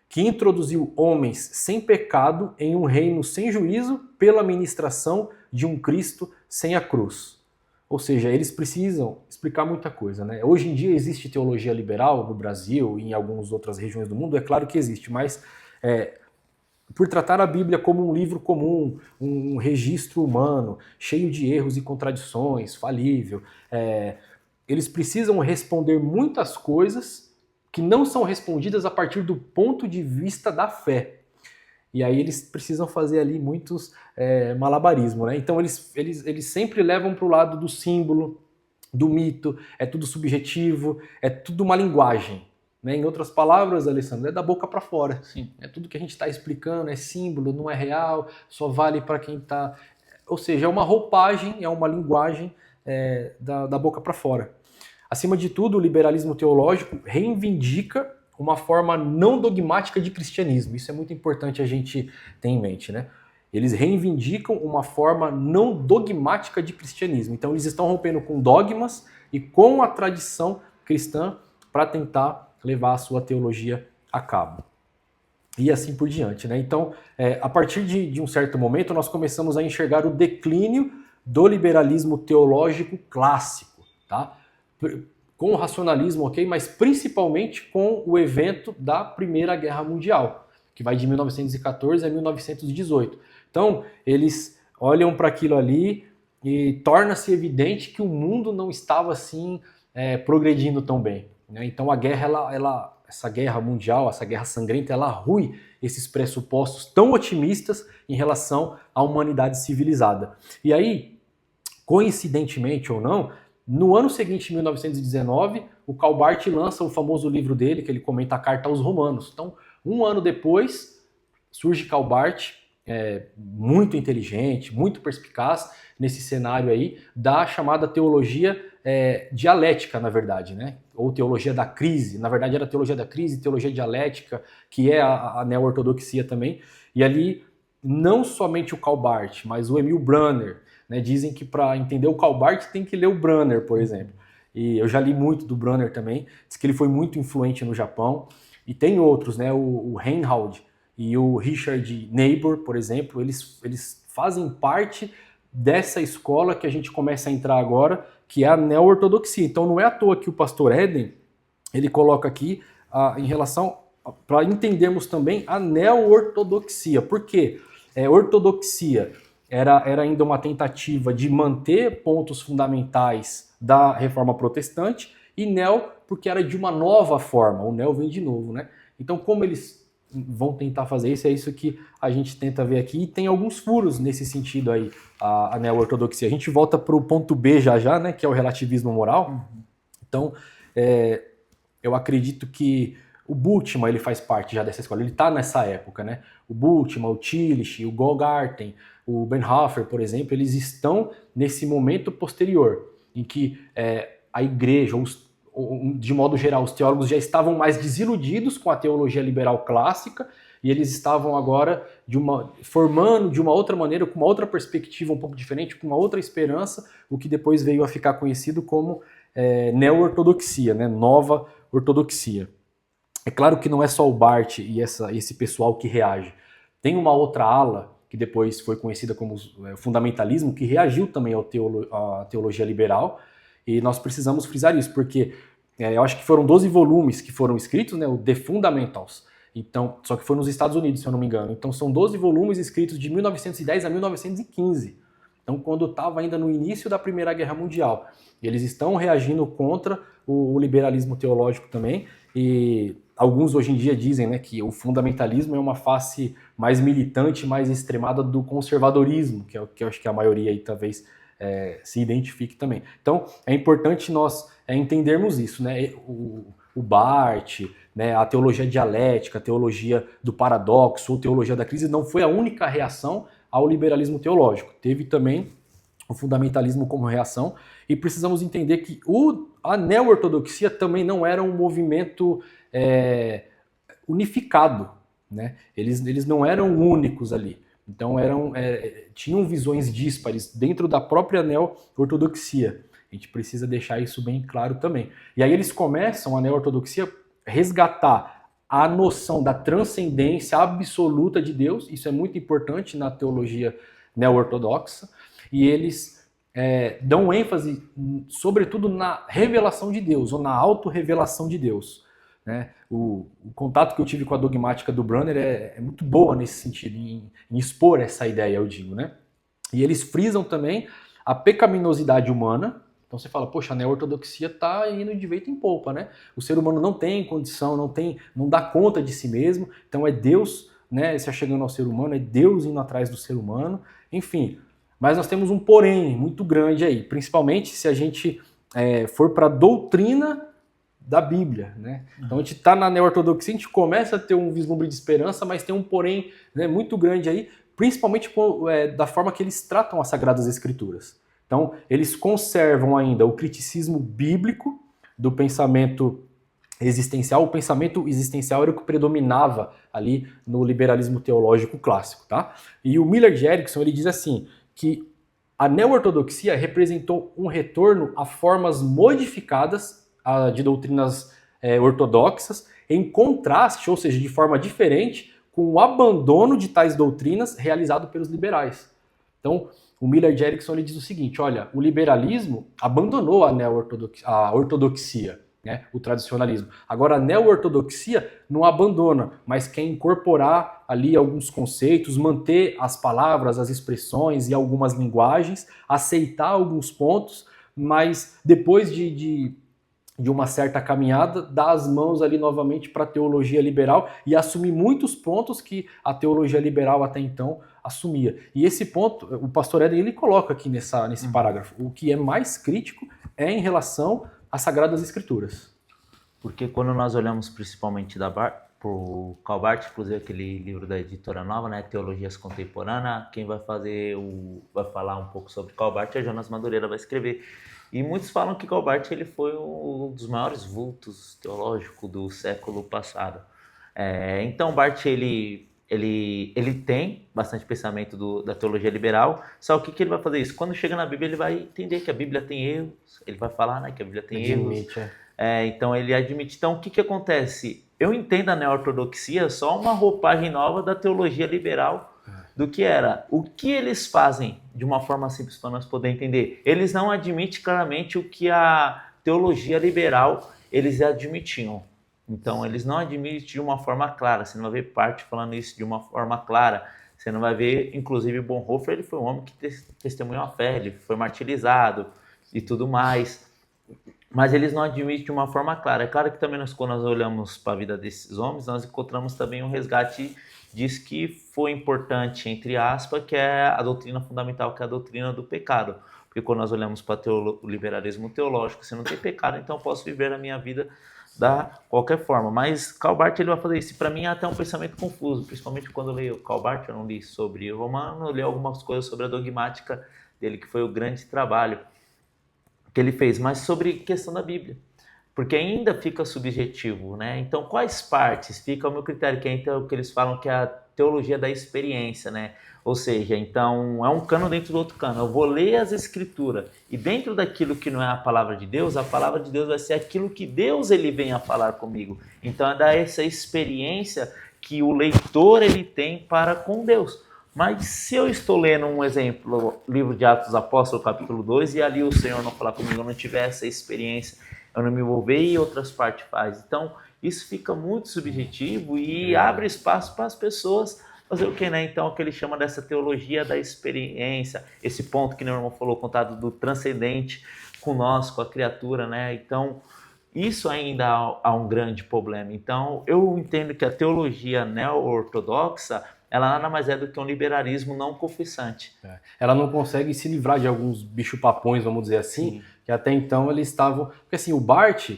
que introduziu homens sem pecado em um reino sem juízo pela ministração de um Cristo sem a cruz. Ou seja, eles precisam explicar muita coisa, né? Hoje em dia existe teologia liberal no Brasil e em algumas outras regiões do mundo, é claro que existe, mas por tratar a Bíblia como um livro comum, um registro humano, cheio de erros e contradições, falível, eles precisam responder muitas coisas que não são respondidas a partir do ponto de vista da fé. E aí eles precisam fazer ali muitos malabarismo, né? Então eles sempre levam para o lado do símbolo, do mito, é tudo subjetivo, é tudo uma linguagem. Né? Em outras palavras, Alessandro, é da boca para fora. Sim. É tudo que a gente está explicando, é símbolo, não é real, só vale para quem está... Ou seja, é uma roupagem, é uma linguagem da boca para fora. Acima de tudo, o liberalismo teológico reivindica uma forma não dogmática de cristianismo. Isso é muito importante a gente ter em mente, né? Eles reivindicam uma forma não dogmática de cristianismo. Então eles estão rompendo com dogmas e com a tradição cristã para tentar levar a sua teologia a cabo. E assim por diante, né? Então, a partir de um certo momento, nós começamos a enxergar o declínio do liberalismo teológico clássico, tá? Com o racionalismo, ok? Mas principalmente com o evento da Primeira Guerra Mundial, que vai de 1914 a 1918. Então, eles olham para aquilo ali e torna-se evidente que o mundo não estava assim progredindo tão bem, né? Então a guerra, essa guerra mundial, essa guerra sangrenta, ela rui esses pressupostos tão otimistas em relação à humanidade civilizada. E aí, coincidentemente ou não, no ano seguinte, 1919, o Karl Barth lança o famoso livro dele, que ele comenta a Carta aos Romanos. Então, um ano depois, surge Karl Barth, muito inteligente, muito perspicaz nesse cenário aí, da chamada teologia dialética, na verdade, né? Ou teologia da crise. Na verdade, era teologia da crise, teologia dialética, que é a neo-ortodoxia também. E ali, não somente o Karl Barth, mas o Emil Brunner, né? Dizem que para entender o Karl Barth tem que ler o Brunner, por exemplo. E eu já li muito do Brunner também. Diz que ele foi muito influente no Japão. E tem outros, né? O Reinhold e o Richard Niebuhr, por exemplo, eles fazem parte dessa escola que a gente começa a entrar agora, que é a neo-ortodoxia. Então não é à toa que o pastor Eden, ele coloca aqui em relação, para entendermos também a neo-ortodoxia. Por quê? Ortodoxia era ainda uma tentativa de manter pontos fundamentais da reforma protestante, e neo porque era de uma nova forma, o neo vem de novo, né? Então como eles vão tentar fazer isso, é isso que a gente tenta ver aqui, e tem alguns furos nesse sentido aí, a neo-ortodoxia. A gente volta para o ponto B já, né, que é o relativismo moral. Então, eu acredito que o Bultmann, ele faz parte já dessa escola, ele está nessa época, né? O Bultmann, o Tillich, o Goldgarten, o Bonhoeffer, por exemplo, eles estão nesse momento posterior, em que a igreja, de modo geral, os teólogos já estavam mais desiludidos com a teologia liberal clássica, e eles estavam agora formando de uma outra maneira, com uma outra perspectiva um pouco diferente, com uma outra esperança, o que depois veio a ficar conhecido como neo-ortodoxia, né? Nova ortodoxia. É claro que não é só o Barth e esse pessoal que reage. Tem uma outra ala, que depois foi conhecida como fundamentalismo, que reagiu também à teologia liberal, e nós precisamos frisar isso, porque eu acho que foram 12 volumes que foram escritos, né, o The Fundamentals, então, só que foi nos Estados Unidos, se eu não me engano. Então são 12 volumes escritos de 1910 a 1915. Então, quando estava ainda no início da Primeira Guerra Mundial. Eles estão reagindo contra o liberalismo teológico também, e alguns hoje em dia dizem, né, que o fundamentalismo é uma face mais militante, mais extremada do conservadorismo, que é o que eu acho que a maioria aí talvez se identifique também. Então, é importante nós entendermos isso, né? O Barth, né, a teologia dialética, a teologia do paradoxo, ou teologia da crise, não foi a única reação ao liberalismo teológico. Teve também o fundamentalismo como reação, e precisamos entender que a neo-ortodoxia também não era um movimento unificado, né? Eles não eram únicos ali. Então tinham visões díspares dentro da própria neo-ortodoxia. A gente precisa deixar isso bem claro também. E aí eles começam, a neo-ortodoxia, resgatar a noção da transcendência absoluta de Deus. Isso é muito importante na teologia neo-ortodoxa. E eles dão ênfase, sobretudo, na revelação de Deus, ou na autorrevelação de Deus. Né? O contato que eu tive com a dogmática do Brunner é muito boa nesse sentido, em expor essa ideia, eu digo. Né? E eles frisam também a pecaminosidade humana. Então você fala, poxa, a neo-ortodoxia está indo de vento em polpa, né? O ser humano não tem condição, não dá conta de si mesmo, então é Deus, né, se achegando ao ser humano, é Deus indo atrás do ser humano, enfim. Mas nós temos um porém muito grande aí, principalmente se a gente for para a doutrina da Bíblia, né? Então a gente está na neo-ortodoxia, a gente começa a ter um vislumbre de esperança, mas tem um porém, né, muito grande aí, principalmente da forma que eles tratam as Sagradas Escrituras. Então, eles conservam ainda o criticismo bíblico do pensamento existencial. O pensamento existencial era o que predominava ali no liberalismo teológico clássico, tá? E o Miller de Erickson, ele diz assim, que a neo-ortodoxia representou um retorno a formas modificadas de doutrinas ortodoxas, em contraste, ou seja, de forma diferente, com o abandono de tais doutrinas realizado pelos liberais. Então, o Miller de Erickson, ele diz o seguinte, olha, o liberalismo abandonou a ortodoxia, né, o tradicionalismo. Agora, a neo-ortodoxia não abandona, mas quer incorporar ali alguns conceitos, manter as palavras, as expressões e algumas linguagens, aceitar alguns pontos, mas depois de uma certa caminhada, dar as mãos ali novamente para a teologia liberal e assumir muitos pontos que a teologia liberal até então assumia. E esse ponto, o pastor Éden, ele coloca aqui nesse parágrafo, o que é mais crítico é em relação às Sagradas Escrituras. Porque quando nós olhamos principalmente por Karl Barth, inclusive aquele livro da Editora Nova, né, Teologias Contemporâneas, quem vai falar um pouco sobre Karl Barth é Jonas Madureira, vai escrever. E muitos falam que Karl Barth ele foi um dos maiores vultos teológicos do século passado. Então, Barth ele tem bastante pensamento da teologia liberal, só que ele vai fazer isso? Quando chega na Bíblia, ele vai entender que a Bíblia tem erros, ele vai falar, né, que a Bíblia tem erros. Então, ele admite. Então, o que acontece? Eu entendo a neo-ortodoxia só uma roupagem nova da teologia liberal do que era. O que eles fazem, de uma forma simples para nós poder entender? Eles não admitem claramente o que a teologia liberal eles admitiam. Então, eles não admitem de uma forma clara. Você não vai ver parte falando isso de uma forma clara. Você não vai ver, inclusive, Bonhoeffer, ele foi um homem que testemunhou a fé, ele foi martirizado e tudo mais. mas eles não admitem de uma forma clara. É claro que também quando nós olhamos para a vida desses homens, nós encontramos também um resgate disso que foi importante, entre aspas, que é a doutrina fundamental, que é a doutrina do pecado. Porque quando nós olhamos para o liberalismo teológico, se não tem pecado, então eu posso viver a minha vida da qualquer forma. Mas Karl Barth ele vai fazer isso. Para mim é até um pensamento confuso, principalmente quando eu leio Karl Barth, eu não li sobre Romano, eu li algumas coisas sobre a dogmática dele, que foi o grande trabalho que ele fez, mas sobre questão da Bíblia, porque ainda fica subjetivo, né? Então, quais partes? Fica o meu critério, que é então o que eles falam que é a teologia da experiência, né? Ou seja, então é um cano dentro do outro cano. Eu vou ler as escrituras e dentro daquilo que não é a palavra de Deus vai ser aquilo que Deus ele vem a falar comigo. Então é dar essa experiência que o leitor ele tem para com Deus. Mas se eu estou lendo um exemplo, livro de Atos dos Apóstolos, capítulo 2, e ali o Senhor não falar comigo, eu não tiver essa experiência, eu não me envolver e outras partes faz. Então, isso fica muito subjetivo e abre espaço para as pessoas fazer o que, né? Então, o que ele chama dessa teologia da experiência, esse ponto que o irmão falou, contato do transcendente com nós, com a criatura, né? Então, isso ainda há um grande problema. Então, eu entendo que a teologia neo-ortodoxa ela nada mais é do que um liberalismo não confessante. Ela não consegue se livrar de alguns bicho-papões, vamos dizer assim, sim, que até então eles estavam... Porque assim, o Barth,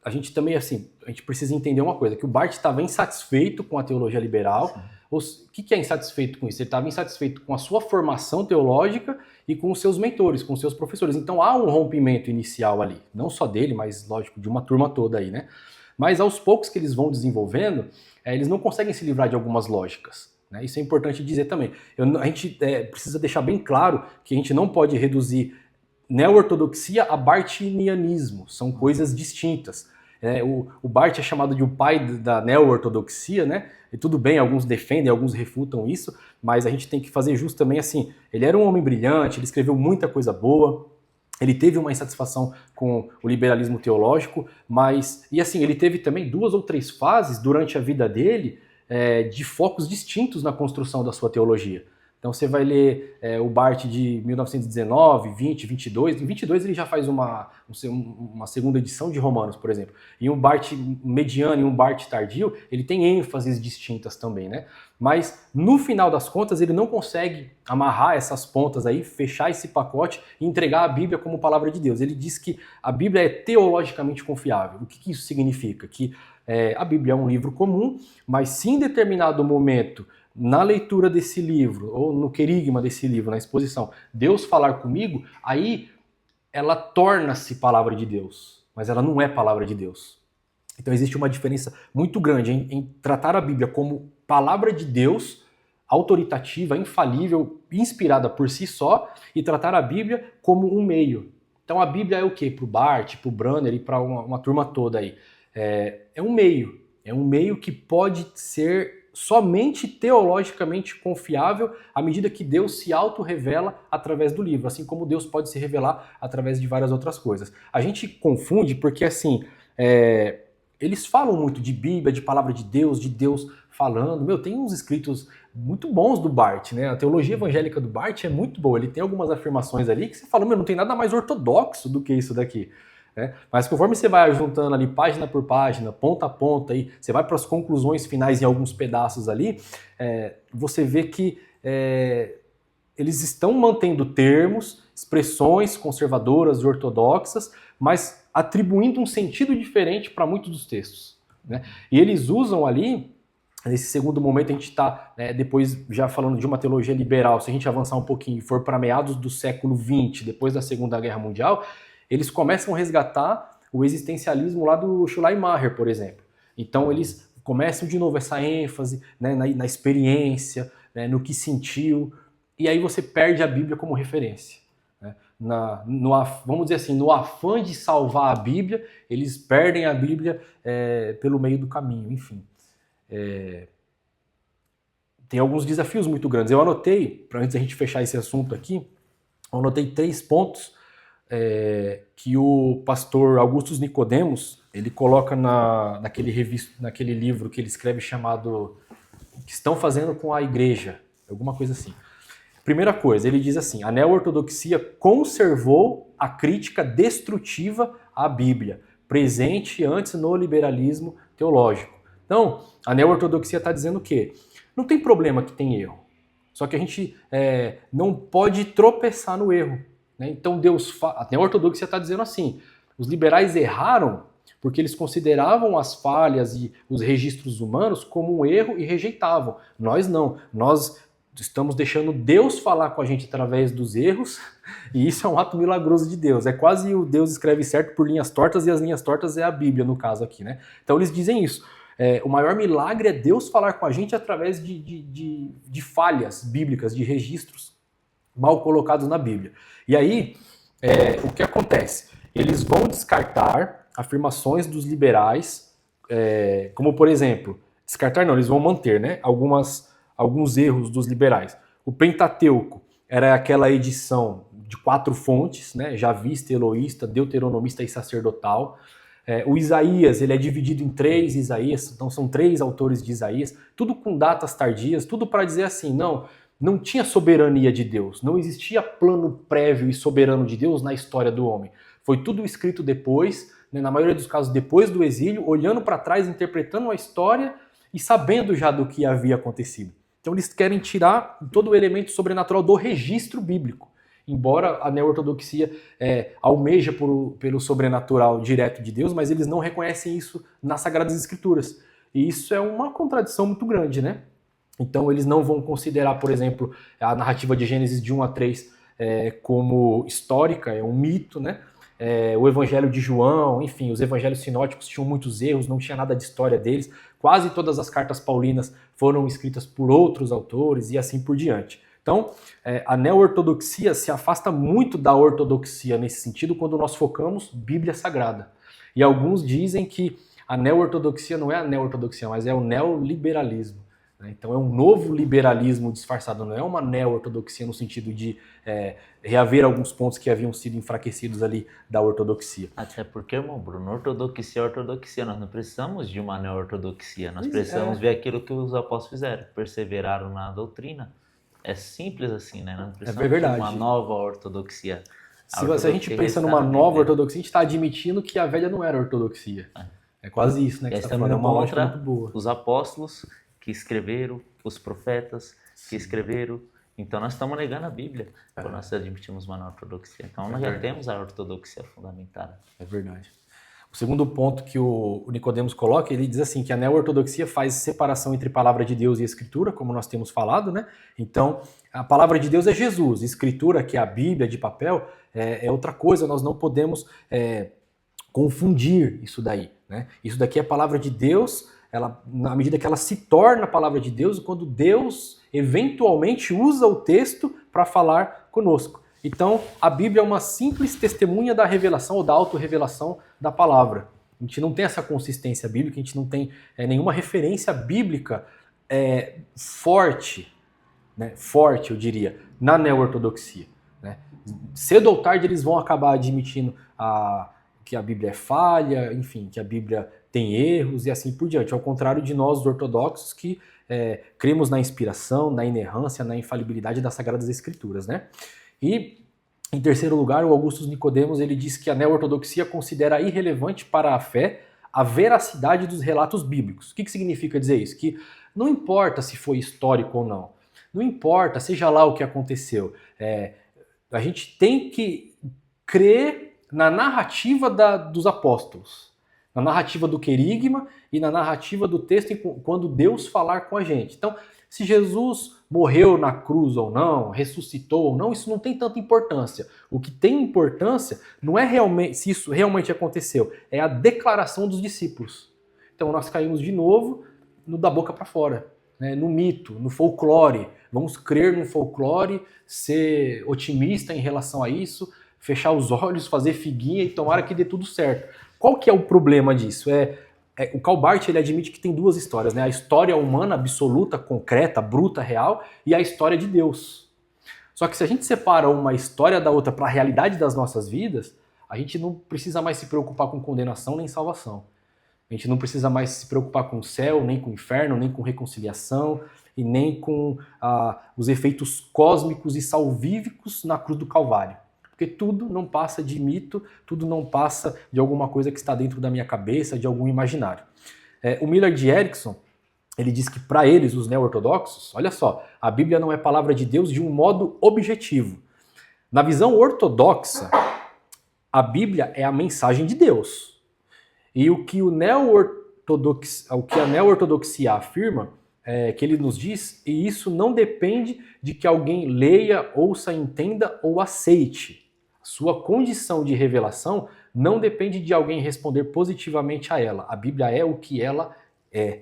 a gente também, assim, a gente precisa entender uma coisa, que o Barth estava insatisfeito com a teologia liberal. O que é insatisfeito com isso? Ele estava insatisfeito com a sua formação teológica e com os seus mentores, com os seus professores. Então há um rompimento inicial ali, não só dele, mas, lógico, de uma turma toda aí, né? Mas aos poucos que eles vão desenvolvendo, eles não conseguem se livrar de algumas lógicas, né? Isso é importante dizer também. A gente precisa deixar bem claro que a gente não pode reduzir neo-ortodoxia a bartinianismo, são coisas distintas. O Barth é chamado de o pai da neo-ortodoxia, né? E tudo bem, alguns defendem, alguns refutam isso, mas a gente tem que fazer justo também assim, ele era um homem brilhante, ele escreveu muita coisa boa, ele teve uma insatisfação com o liberalismo teológico, mas, e assim, ele teve também 2 ou 3 fases durante a vida dele de focos distintos na construção da sua teologia. Então você vai ler o Barth de 1919, 20, 22. Em 22 ele já faz uma segunda edição de Romanos, por exemplo. E um Barth mediano e um Barth tardio, ele tem ênfases distintas também, né? Mas no final das contas ele não consegue amarrar essas pontas aí, fechar esse pacote e entregar a Bíblia como palavra de Deus. Ele diz que a Bíblia é teologicamente confiável. O que isso significa? Que a Bíblia é um livro comum, mas se em determinado momento na leitura desse livro, ou no querigma desse livro, na exposição, Deus falar comigo, aí ela torna-se palavra de Deus, mas ela não é palavra de Deus. Então existe uma diferença muito grande em tratar a Bíblia como palavra de Deus, autoritativa, infalível, inspirada por si só, e tratar a Bíblia como um meio. Então a Bíblia é o quê? Para o Barth, para o Brunner e para uma turma toda aí. É um meio que pode ser somente teologicamente confiável à medida que Deus se auto-revela através do livro, assim como Deus pode se revelar através de várias outras coisas. A gente confunde porque, assim, eles falam muito de Bíblia, de palavra de Deus falando. Tem uns escritos muito bons do Barth, né? A teologia evangélica do Barth é muito boa. Ele tem algumas afirmações ali que você fala, não tem nada mais ortodoxo do que isso daqui. Mas conforme você vai juntando ali página por página, ponta a ponta, aí, você vai para as conclusões finais em alguns pedaços ali, você vê que eles estão mantendo termos, expressões conservadoras e ortodoxas, mas atribuindo um sentido diferente para muitos dos textos, né? E eles usam ali, nesse segundo momento a gente está depois já falando de uma teologia liberal, se a gente avançar um pouquinho e for para meados do século XX, depois da Segunda Guerra Mundial, eles começam a resgatar o existencialismo lá do Schleiermacher, por exemplo. Então eles começam de novo essa ênfase, né, na experiência, né, no que sentiu, e aí você perde a Bíblia como referência. Né? Vamos dizer assim, no afã de salvar a Bíblia, eles perdem a Bíblia pelo meio do caminho, enfim. Tem alguns desafios muito grandes. Eu anotei, antes da gente fechar esse assunto aqui, eu anotei 3 pontos que o pastor Augustus Nicodemos, ele coloca naquele livro que ele escreve chamado O que estão fazendo com a igreja, alguma coisa assim. Primeira coisa, ele diz assim, a neo-ortodoxia conservou a crítica destrutiva à Bíblia, presente antes no liberalismo teológico. Então, a neo-ortodoxia está dizendo o quê? Não tem problema que tem erro, só que a gente não pode tropeçar no erro. Né? Então, a neo-ortodoxia está dizendo assim, os liberais erraram porque eles consideravam as falhas e os registros humanos como um erro e rejeitavam. Nós não. Nós estamos deixando Deus falar com a gente através dos erros, e isso é um ato milagroso de Deus. É quase o Deus escreve certo por linhas tortas, e as linhas tortas é a Bíblia, no caso aqui, né? Então eles dizem isso. O maior milagre é Deus falar com a gente através de falhas bíblicas, de registros mal colocados na Bíblia. E aí, o que acontece? Eles vão descartar afirmações dos liberais, como por exemplo, descartar não, eles vão manter, né, alguns erros dos liberais. O Pentateuco era aquela edição de 4 fontes, né, javista, eloísta, deuteronomista e sacerdotal. O Isaías, ele é dividido em 3 Isaías, então são 3 autores de Isaías, tudo com datas tardias, tudo para dizer assim, não tinha soberania de Deus, não existia plano prévio e soberano de Deus na história do homem. Foi tudo escrito depois, né, na maioria dos casos depois do exílio, olhando para trás, interpretando a história e sabendo já do que havia acontecido. Então eles querem tirar todo o elemento sobrenatural do registro bíblico. Embora a neo-ortodoxia almeja pelo sobrenatural direto de Deus, mas eles não reconhecem isso nas Sagradas Escrituras. E isso é uma contradição muito grande, né? Então eles não vão considerar, por exemplo, a narrativa de Gênesis de 1 a 3 como histórica, é um mito, né? O Evangelho de João, enfim, os evangelhos sinóticos tinham muitos erros, não tinha nada de história deles. Quase todas as cartas paulinas foram escritas por outros autores e assim por diante. Então, a neo-ortodoxia se afasta muito da ortodoxia nesse sentido quando nós focamos Bíblia Sagrada. E alguns dizem que a neo-ortodoxia não é a neo-ortodoxia, mas é o neoliberalismo. Então é um novo liberalismo disfarçado, não é uma neo-ortodoxia no sentido de reaver alguns pontos que haviam sido enfraquecidos ali da ortodoxia. Até porque, irmão Bruno, ortodoxia é ortodoxia, nós não precisamos de uma neo-ortodoxia, nós precisamos ver aquilo que os apóstolos fizeram, perseveraram na doutrina. É simples assim, né? Nós não precisamos de uma nova ortodoxia. Se a gente pensa numa nova ortodoxia, a gente está admitindo que a velha não era ortodoxia. É quase isso, né? Que você está falando, é uma lógica muito boa. Os apóstolos que escreveram, os profetas que escreveram. Então nós estamos negando a Bíblia quando nós admitimos uma ortodoxia. Então nós já temos a ortodoxia fundamentada. É verdade. O segundo ponto que o Nicodemos coloca, ele diz assim, que a neo-ortodoxia faz separação entre palavra de Deus e escritura, como nós temos falado, né? Então, a palavra de Deus é Jesus, escritura, que é a Bíblia de papel, é outra coisa, nós não podemos confundir isso daí, né? Isso daqui é a palavra de Deus, na medida que ela se torna a palavra de Deus, quando Deus eventualmente usa o texto para falar conosco. Então, a Bíblia é uma simples testemunha da revelação ou da autorrevelação da palavra. A gente não tem essa consistência bíblica, a gente não tem nenhuma referência bíblica forte, né, eu diria, na neo-ortodoxia. Né? Cedo ou tarde eles vão acabar admitindo que a Bíblia é falha, enfim, que a Bíblia tem erros e assim por diante. Ao contrário de nós, os ortodoxos, que cremos na inspiração, na inerrância, na infalibilidade das Sagradas Escrituras, né? E, em terceiro lugar, o Augustus Nicodemos, ele diz que a neo-ortodoxia considera irrelevante para a fé a veracidade dos relatos bíblicos. O que significa dizer isso? Que não importa se foi histórico ou não, não importa, seja lá o que aconteceu, a gente tem que crer na narrativa dos apóstolos, na narrativa do querigma e na narrativa do texto quando Deus falar com a gente. Então, se Jesus morreu na cruz ou não, ressuscitou ou não, isso não tem tanta importância. O que tem importância não é realmente se isso realmente aconteceu, é a declaração dos discípulos. Então nós caímos de novo no da boca para fora, né? No mito, no folclore. Vamos crer no folclore, ser otimista em relação a isso, fechar os olhos, fazer figuinha e tomara que dê tudo certo. Qual que é o problema disso? O Karl Barth, ele admite que tem duas histórias, né? A história humana absoluta, concreta, bruta, real, e a história de Deus. Só que se a gente separa uma história da outra para a realidade das nossas vidas, a gente não precisa mais se preocupar com condenação nem salvação. A gente não precisa mais se preocupar com o céu, nem com o inferno, nem com reconciliação, e nem com os efeitos cósmicos e salvíficos na cruz do Calvário. Porque porque tudo não passa de mito, tudo não passa de alguma coisa que está dentro da minha cabeça, de algum imaginário. O Millard Erickson, ele diz que para eles, os neo-ortodoxos, olha só, a Bíblia não é palavra de Deus de um modo objetivo. Na visão ortodoxa, a Bíblia é a mensagem de Deus. E o que a neo-ortodoxia afirma, que ele nos diz, e isso não depende de que alguém leia, ouça, entenda ou aceite. Sua condição de revelação não depende de alguém responder positivamente a ela. A Bíblia é o que ela é.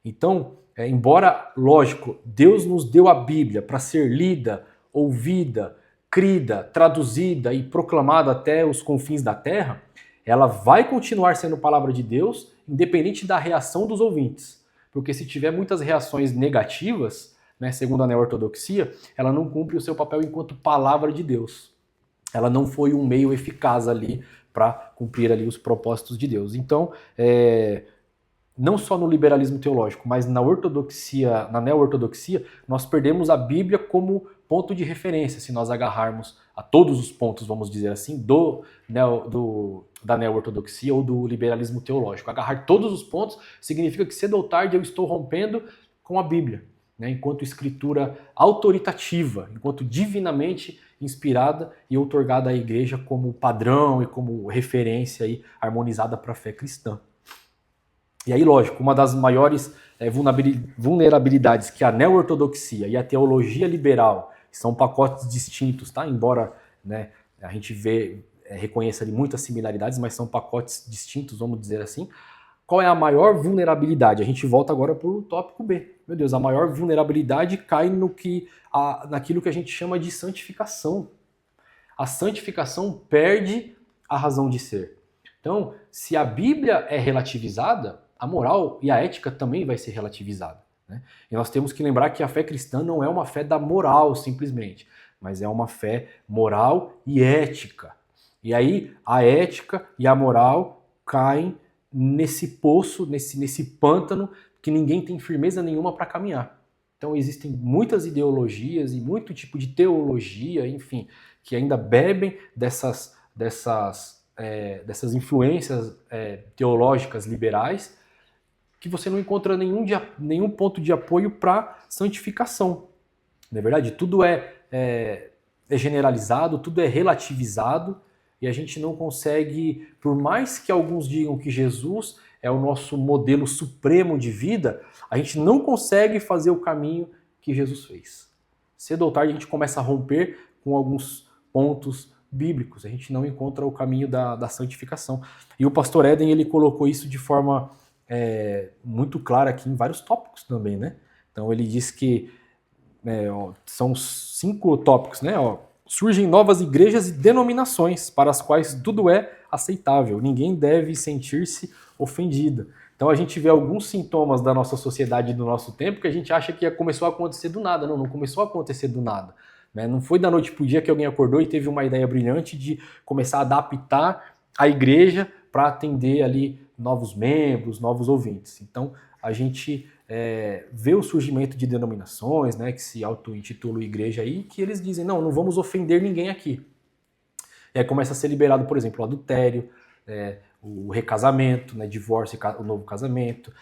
Então, embora, lógico, Deus nos deu a Bíblia para ser lida, ouvida, crida, traduzida e proclamada até os confins da terra, ela vai continuar sendo palavra de Deus, independente da reação dos ouvintes. Porque se tiver muitas reações negativas, né, segundo a neo-ortodoxia, ela não cumpre o seu papel enquanto palavra de Deus. Ela não foi um meio eficaz ali para cumprir ali os propósitos de Deus. Então, não só no liberalismo teológico, mas na ortodoxia, na neo-ortodoxia, nós perdemos a Bíblia como ponto de referência, se nós agarrarmos a todos os pontos, vamos dizer assim, da neo-ortodoxia ou do liberalismo teológico. Agarrar todos os pontos significa que cedo ou tarde eu estou rompendo com a Bíblia, né, enquanto escritura autoritativa, enquanto divinamente inspirada e outorgada à igreja como padrão e como referência aí, harmonizada para a fé cristã. E aí, lógico, uma das maiores vulnerabilidades que a neo-ortodoxia e a teologia liberal são pacotes distintos, tá? Embora, né, a gente reconheça ali muitas similaridades, mas são pacotes distintos, vamos dizer assim. Qual é a maior vulnerabilidade? A gente volta agora para o tópico B. Meu Deus, a maior vulnerabilidade cai naquilo que a gente chama de santificação. A santificação perde a razão de ser. Então, se a Bíblia é relativizada, a moral e a ética também vai ser relativizada, né? E nós temos que lembrar que a fé cristã não é uma fé da moral simplesmente, mas é uma fé moral e ética. E aí a ética e a moral caem nesse poço, nesse pântano que ninguém tem firmeza nenhuma para caminhar. Então existem muitas ideologias e muito tipo de teologia, enfim, que ainda bebem dessas influências teológicas liberais, que você não encontra nenhum ponto de apoio para santificação. Na verdade, tudo é generalizado, tudo é relativizado, e a gente não consegue, por mais que alguns digam que Jesus é o nosso modelo supremo de vida, a gente não consegue fazer o caminho que Jesus fez. Cedo ou tarde a gente começa a romper com alguns pontos bíblicos, a gente não encontra o caminho da santificação. E o pastor Eden, ele colocou isso de forma muito clara aqui em vários tópicos também, né? Então ele diz que são 5 tópicos, né? Surgem novas igrejas e denominações para as quais tudo é aceitável, ninguém deve sentir-se ofendido. Então a gente vê alguns sintomas da nossa sociedade do nosso tempo que a gente acha que começou a acontecer do nada. Não começou a acontecer do nada. Não foi da noite para o dia que alguém acordou e teve uma ideia brilhante de começar a adaptar a igreja para atender ali novos membros, novos ouvintes. Então a gente vê o surgimento de denominações, né, que se auto-intitulam igreja aí, que eles dizem, não vamos ofender ninguém aqui. E aí começa a ser liberado, por exemplo, o adultério, o recasamento, né, divórcio, o novo casamento,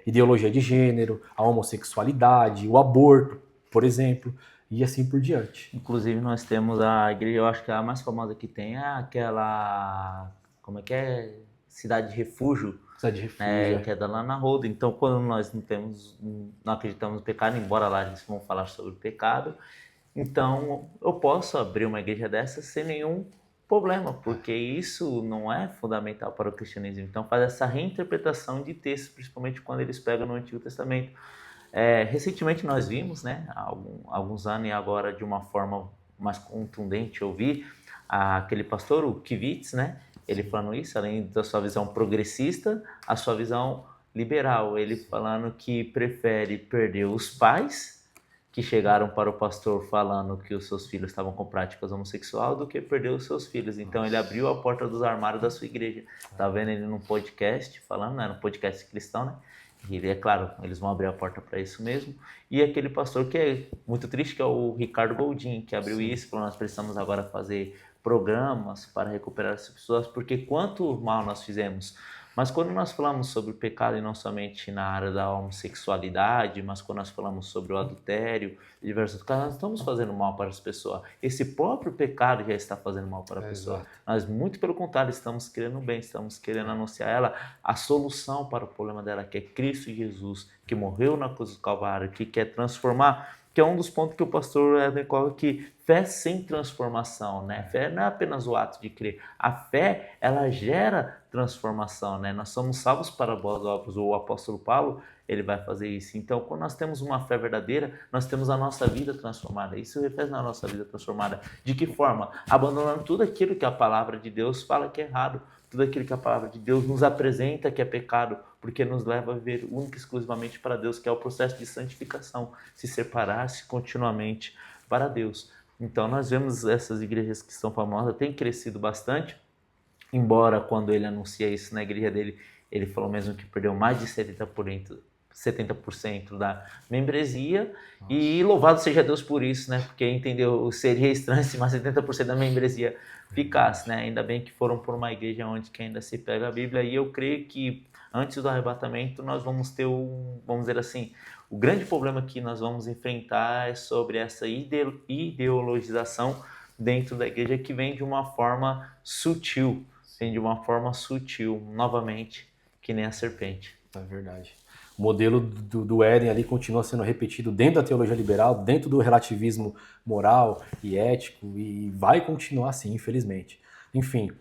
ideologia de gênero, a homossexualidade, o aborto, por exemplo, e assim por diante. Inclusive nós temos a igreja, eu acho que a mais famosa que tem é aquela, como é que é? Cidade de Refúgio. Cidade de Refúgio. Que é da lá na Roda. Então, quando nós não acreditamos no pecado, embora lá eles vão falar sobre o pecado, então eu posso abrir uma igreja dessa sem nenhum problema, porque isso não é fundamental para o cristianismo. Então, faz essa reinterpretação de textos, principalmente quando eles pegam no Antigo Testamento. Recentemente nós vimos, né, há alguns anos e agora de uma forma mais contundente, eu vi aquele pastor, o Kivitz, né, ele falando isso, além da sua visão progressista, a sua visão liberal, ele falando que prefere perder os pais que chegaram para o pastor falando que os seus filhos estavam com práticas homossexuais do que perder os seus filhos. Então ele abriu a porta dos armários da sua igreja. Tá vendo ele num podcast falando, né, num podcast cristão, né? E ele, é claro, eles vão abrir a porta para isso mesmo. E aquele pastor que é muito triste, que é o Ricardo Goldin, que abriu isso, falou, nós precisamos agora fazer programas para recuperar essas pessoas, porque quanto mal nós fizemos. Mas quando nós falamos sobre o pecado, e não somente na área da homossexualidade, mas quando nós falamos sobre o adultério e diversos casos, nós estamos fazendo mal para as pessoas. Esse próprio pecado já está fazendo mal para a pessoa. Exato. Nós, muito pelo contrário, estamos querendo bem, estamos querendo anunciar a ela a solução para o problema dela, que é Cristo Jesus, que morreu na cruz do Calvário, que quer transformar, que é um dos pontos que o pastor Eden coloca, que fé sem transformação, né? Fé não é apenas o ato de crer. A fé, ela gera transformação, né? Nós somos salvos para boas obras. O apóstolo Paulo, ele vai fazer isso. Então, quando nós temos uma fé verdadeira, nós temos a nossa vida transformada. Isso reflete na nossa vida transformada. De que forma? Abandonando tudo aquilo que a palavra de Deus fala que é errado, tudo aquilo que a palavra de Deus nos apresenta que é pecado, porque nos leva a viver única e exclusivamente para Deus, que é o processo de santificação, se separar-se continuamente para Deus. Então nós vemos essas igrejas que são famosas, têm crescido bastante, embora quando ele anuncia isso na igreja dele, ele falou mesmo que perdeu mais de 70% da membresia. Nossa. E louvado seja Deus por isso, né? Porque entendeu, seria estranho se mais 70% da membresia ficasse, né? Ainda bem que foram por uma igreja onde que ainda se pega a Bíblia, e eu creio que antes do arrebatamento nós vamos ter vamos dizer assim, o grande problema que nós vamos enfrentar é sobre essa ideologização dentro da igreja, que vem de uma forma sutil, novamente, que nem a serpente. É verdade. O modelo do Éden ali continua sendo repetido dentro da teologia liberal, dentro do relativismo moral e ético, e vai continuar assim, infelizmente. Enfim,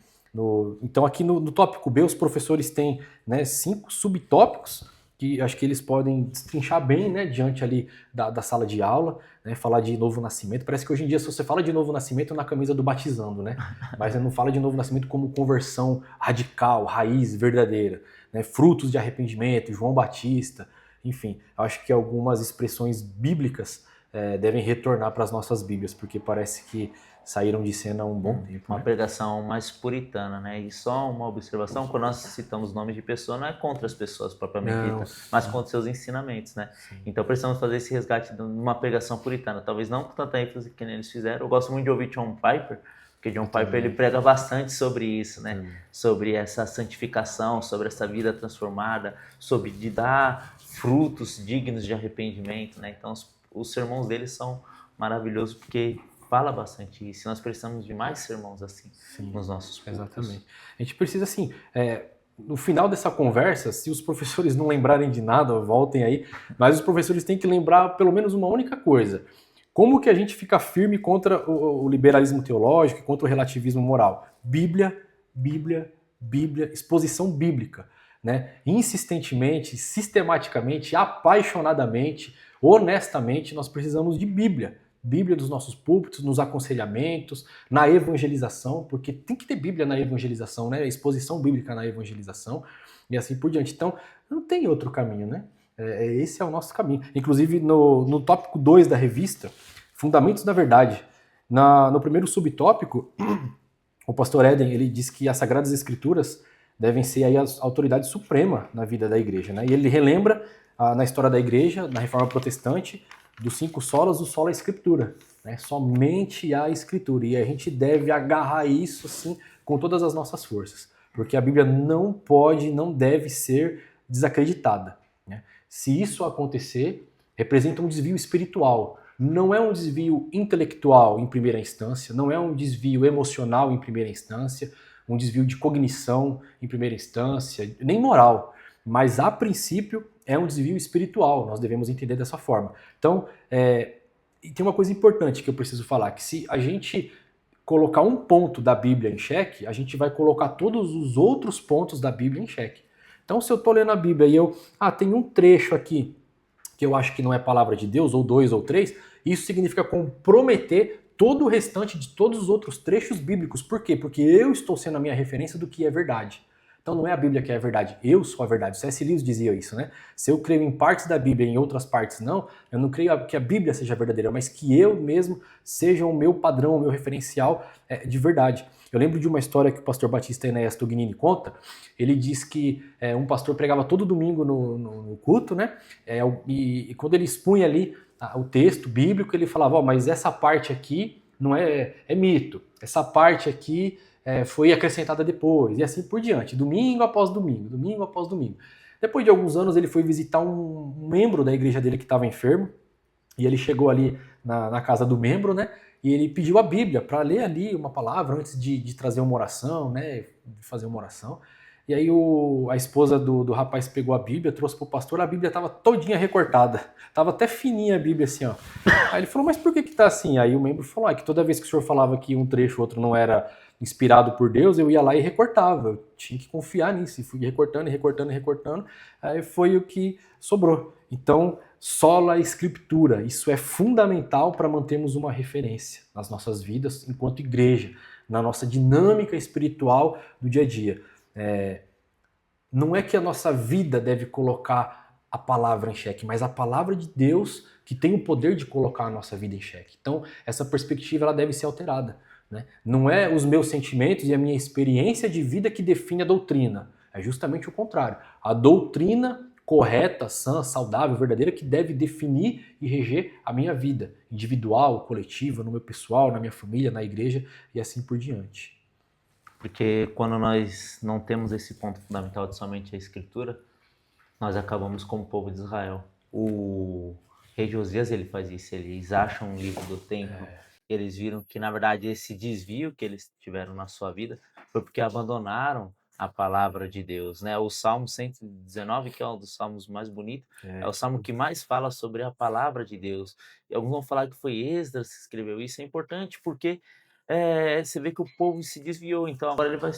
então aqui no tópico B, os professores têm, né, 5 subtópicos que acho que eles podem destrinchar bem, né, diante ali da sala de aula, né, falar de novo nascimento. Parece que hoje em dia, se você fala de novo nascimento, é na camisa do batizando, né? Mas não fala de novo nascimento como conversão radical, raiz, verdadeira, né? Frutos de arrependimento, João Batista, enfim. Acho que algumas expressões bíblicas devem retornar para as nossas Bíblias, porque parece que saíram de cena há um bom tempo. Uma pregação mais puritana, né? E só uma observação, quando nós citamos nomes de pessoa, não é contra as pessoas propriamente ditas, mas contra seus ensinamentos, né? Sim. Então precisamos fazer esse resgate de uma pregação puritana, talvez não com tanta ênfase que eles fizeram. Eu gosto muito de ouvir John Piper, porque John Piper ele prega bastante sobre isso, né? Sobre essa santificação, sobre essa vida transformada, sobre de dar frutos dignos de arrependimento, né? Então os sermões dele são maravilhosos, porque fala bastante isso. Nós precisamos de mais sermões assim. Sim, nos nossos cultos. Exatamente. A gente precisa, assim, no final dessa conversa, se os professores não lembrarem de nada, voltem aí, mas os professores têm que lembrar pelo menos uma única coisa. Como que a gente fica firme contra o liberalismo teológico, contra o relativismo moral? Bíblia, Bíblia, Bíblia, exposição bíblica, né? Insistentemente, sistematicamente, apaixonadamente, honestamente, nós precisamos de Bíblia. Bíblia dos nossos púlpitos, nos aconselhamentos, na evangelização, porque tem que ter Bíblia na evangelização, né? Exposição bíblica na evangelização e assim por diante. Então, não tem outro caminho, né? Esse é o nosso caminho. Inclusive, no tópico 2 da revista, Fundamentos da Verdade, no primeiro subtópico, o pastor Eden, ele diz que as Sagradas Escrituras devem ser aí a autoridade suprema na vida da igreja, né? E ele relembra na história da igreja, na Reforma Protestante, dos 5 solas, o solo é a Escritura, né? Somente a Escritura, e a gente deve agarrar isso assim com todas as nossas forças, porque a Bíblia não pode, não deve ser desacreditada, né? Se isso acontecer, representa um desvio espiritual, não é um desvio intelectual em primeira instância, não é um desvio emocional em primeira instância, um desvio de cognição em primeira instância, nem moral, mas a princípio é um desvio espiritual, nós devemos entender dessa forma. Então, e tem uma coisa importante que eu preciso falar, que se a gente colocar um ponto da Bíblia em xeque, a gente vai colocar todos os outros pontos da Bíblia em xeque. Então, se eu estou lendo a Bíblia e tem um trecho aqui que eu acho que não é palavra de Deus, ou 2 ou 3, isso significa comprometer todo o restante de todos os outros trechos bíblicos. Por quê? Porque eu estou sendo a minha referência do que é verdade. Então não é a Bíblia que é a verdade, eu sou a verdade. O C.S. Lewis dizia isso, né? Se eu creio em partes da Bíblia e em outras partes não, eu não creio que a Bíblia seja verdadeira, mas que eu mesmo seja o meu padrão, o meu referencial de verdade. Eu lembro de uma história que o pastor Batista Enéas Tognini conta. Ele diz que um pastor pregava todo domingo no culto, né? E quando ele expunha ali o texto bíblico, ele falava, mas essa parte aqui não é, é mito. Essa parte aqui foi acrescentada depois, e assim por diante, domingo após domingo, domingo após domingo. Depois de alguns anos, ele foi visitar um membro da igreja dele que estava enfermo, e ele chegou ali na casa do membro, né? E ele pediu a Bíblia para ler ali uma palavra antes de trazer uma oração, né? De fazer uma oração. E aí a esposa do rapaz pegou a Bíblia, trouxe pro pastor, a Bíblia estava todinha recortada. Tava até fininha a Bíblia assim, ó. Aí ele falou, mas por que tá assim? Aí o membro falou, que toda vez que o senhor falava que um trecho ou outro não era inspirado por Deus, eu ia lá e recortava. Eu tinha que confiar nisso. E fui recortando, recortando, recortando. Aí foi o que sobrou. Então, sola escritura. Isso é fundamental para mantermos uma referência nas nossas vidas enquanto igreja, na nossa dinâmica espiritual do dia a dia. Não é que a nossa vida deve colocar a palavra em xeque, mas a palavra de Deus que tem o poder de colocar a nossa vida em xeque. Então, essa perspectiva ela deve ser alterada. Né? Não é os meus sentimentos e a minha experiência de vida que define a doutrina. É justamente o contrário. A doutrina correta, sã, saudável, verdadeira, que deve definir e reger a minha vida individual, coletiva, no meu pessoal, na minha família, na igreja e assim por diante. Porque quando nós não temos esse ponto fundamental de somente a Escritura, nós acabamos como o povo de Israel. O rei Josias, ele faz isso, eles acham um livro do templo, eles viram que, na verdade, esse desvio que eles tiveram na sua vida foi porque abandonaram a palavra de Deus, né? O Salmo 119, que é um dos salmos mais bonitos, é o salmo que mais fala sobre a palavra de Deus. E alguns vão falar que foi Esdras que escreveu isso. É importante porque você vê que o povo se desviou. Então agora ele vai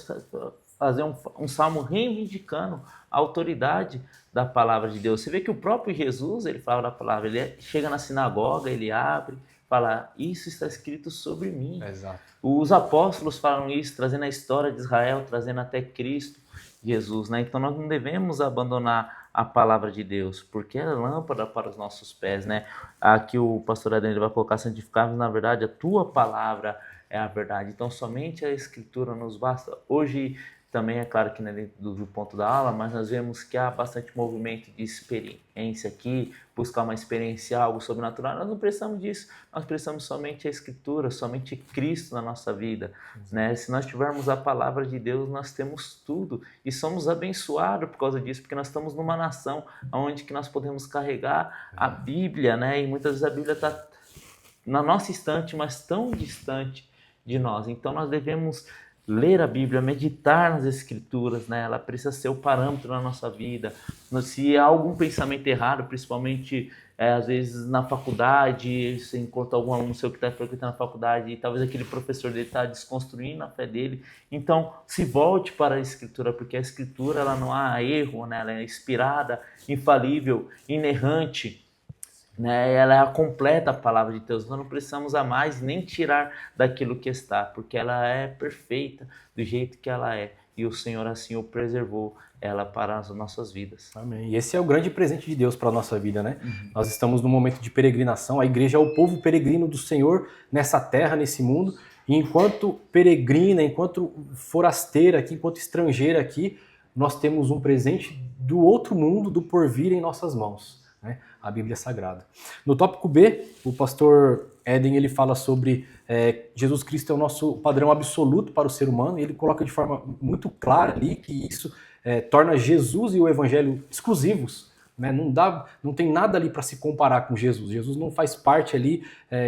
fazer um salmo reivindicando a autoridade da palavra de Deus. Você vê que o próprio Jesus, ele fala da palavra, ele chega na sinagoga, ele abre, fala, isso está escrito sobre mim. Exato. Os apóstolos falam isso, trazendo a história de Israel, trazendo até Cristo Jesus, né? Então nós não devemos abandonar a palavra de Deus, porque é lâmpada para os nossos pés, né? Aqui o pastor Adriano vai colocar, santificar-nos, na verdade, a tua palavra é a verdade. Então somente a Escritura nos basta. Hoje também é claro que não é dentro do ponto da aula, mas nós vemos que há bastante movimento de experiência aqui, buscar uma experiência, algo sobrenatural. Nós não precisamos disso, nós precisamos somente a Escritura, somente Cristo na nossa vida. Né? Se nós tivermos a palavra de Deus, nós temos tudo e somos abençoados por causa disso, porque nós estamos numa nação onde que nós podemos carregar a Bíblia, né? E muitas vezes a Bíblia está na nossa estante, mas tão distante de nós. Então nós devemos ler a Bíblia, meditar nas Escrituras, né? Ela precisa ser o parâmetro na nossa vida. Se há algum pensamento errado, principalmente às vezes na faculdade, você encontra algum aluno seu que está frequentando a faculdade e talvez aquele professor dele está desconstruindo a fé dele, então se volte para a Escritura, porque a Escritura ela não há erro, né? Ela é inspirada, infalível, inerrante, né? Ela é a completa palavra de Deus. Nós não precisamos a mais nem tirar daquilo que está, porque ela é perfeita do jeito que ela é, e o Senhor assim o preservou ela para as nossas vidas. Amém. E esse é o grande presente de Deus para a nossa vida, né? Nós estamos num momento de peregrinação, a igreja é o povo peregrino do Senhor nessa terra, nesse mundo, e enquanto peregrina, enquanto forasteira aqui, enquanto estrangeira aqui, nós temos um presente do outro mundo, do porvir em nossas mãos. Né? A Bíblia Sagrada. No tópico B, o pastor Eden ele fala sobre Jesus Cristo é o nosso padrão absoluto para o ser humano, e ele coloca de forma muito clara ali que isso torna Jesus e o Evangelho exclusivos. Né? Não tem nada ali para se comparar com Jesus. Jesus não faz parte ali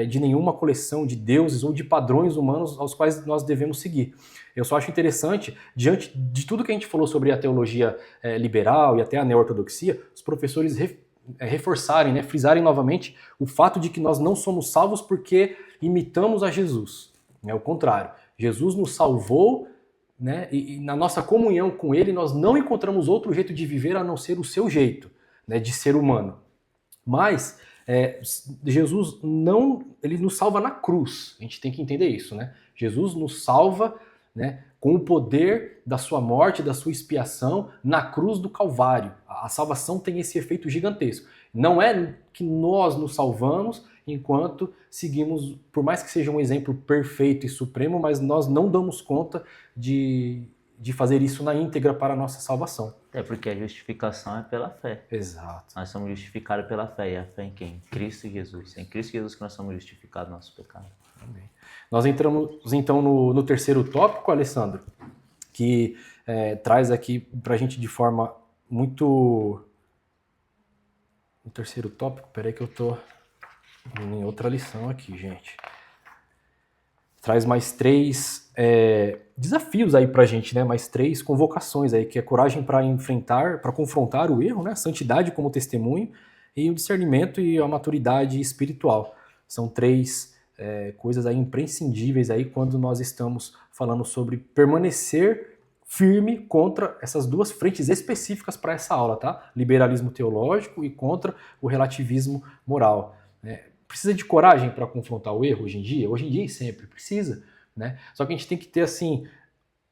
de nenhuma coleção de deuses ou de padrões humanos aos quais nós devemos seguir. Eu só acho interessante, diante de tudo que a gente falou sobre a teologia liberal e até a neo-ortodoxia, os professores reforçarem, né, frisarem novamente o fato de que nós não somos salvos porque imitamos a Jesus. É o contrário. Jesus nos salvou, né, e na nossa comunhão com Ele nós não encontramos outro jeito de viver a não ser o seu jeito, né, de ser humano. Mas Jesus ele nos salva na cruz. A gente tem que entender isso, né? Jesus nos salva, né, com o poder da sua morte, da sua expiação na cruz do Calvário. A salvação tem esse efeito gigantesco. Não é que nós nos salvamos enquanto seguimos, por mais que seja um exemplo perfeito e supremo, mas nós não damos conta de fazer isso na íntegra para a nossa salvação. É porque a justificação é pela fé. Exato. Nós somos justificados pela fé. E a fé em quem? Cristo Jesus. É em Cristo Jesus que nós somos justificados do nosso pecado. Amém. Nós entramos então no terceiro tópico, Alessandro, que traz aqui para a gente de forma muito... O terceiro tópico, peraí que eu tô em outra lição aqui, gente. Traz mais 3 desafios aí pra gente, né? Mais 3 convocações aí, que é coragem para enfrentar, para confrontar o erro, né? Santidade como testemunho e o discernimento e a maturidade espiritual. São 3 coisas aí imprescindíveis aí quando nós estamos falando sobre permanecer firme contra essas 2 frentes específicas para essa aula, tá? Liberalismo teológico e contra o relativismo moral. Precisa de coragem para confrontar o erro hoje em dia? Hoje em dia e sempre precisa, né? Só que a gente tem que ter, assim,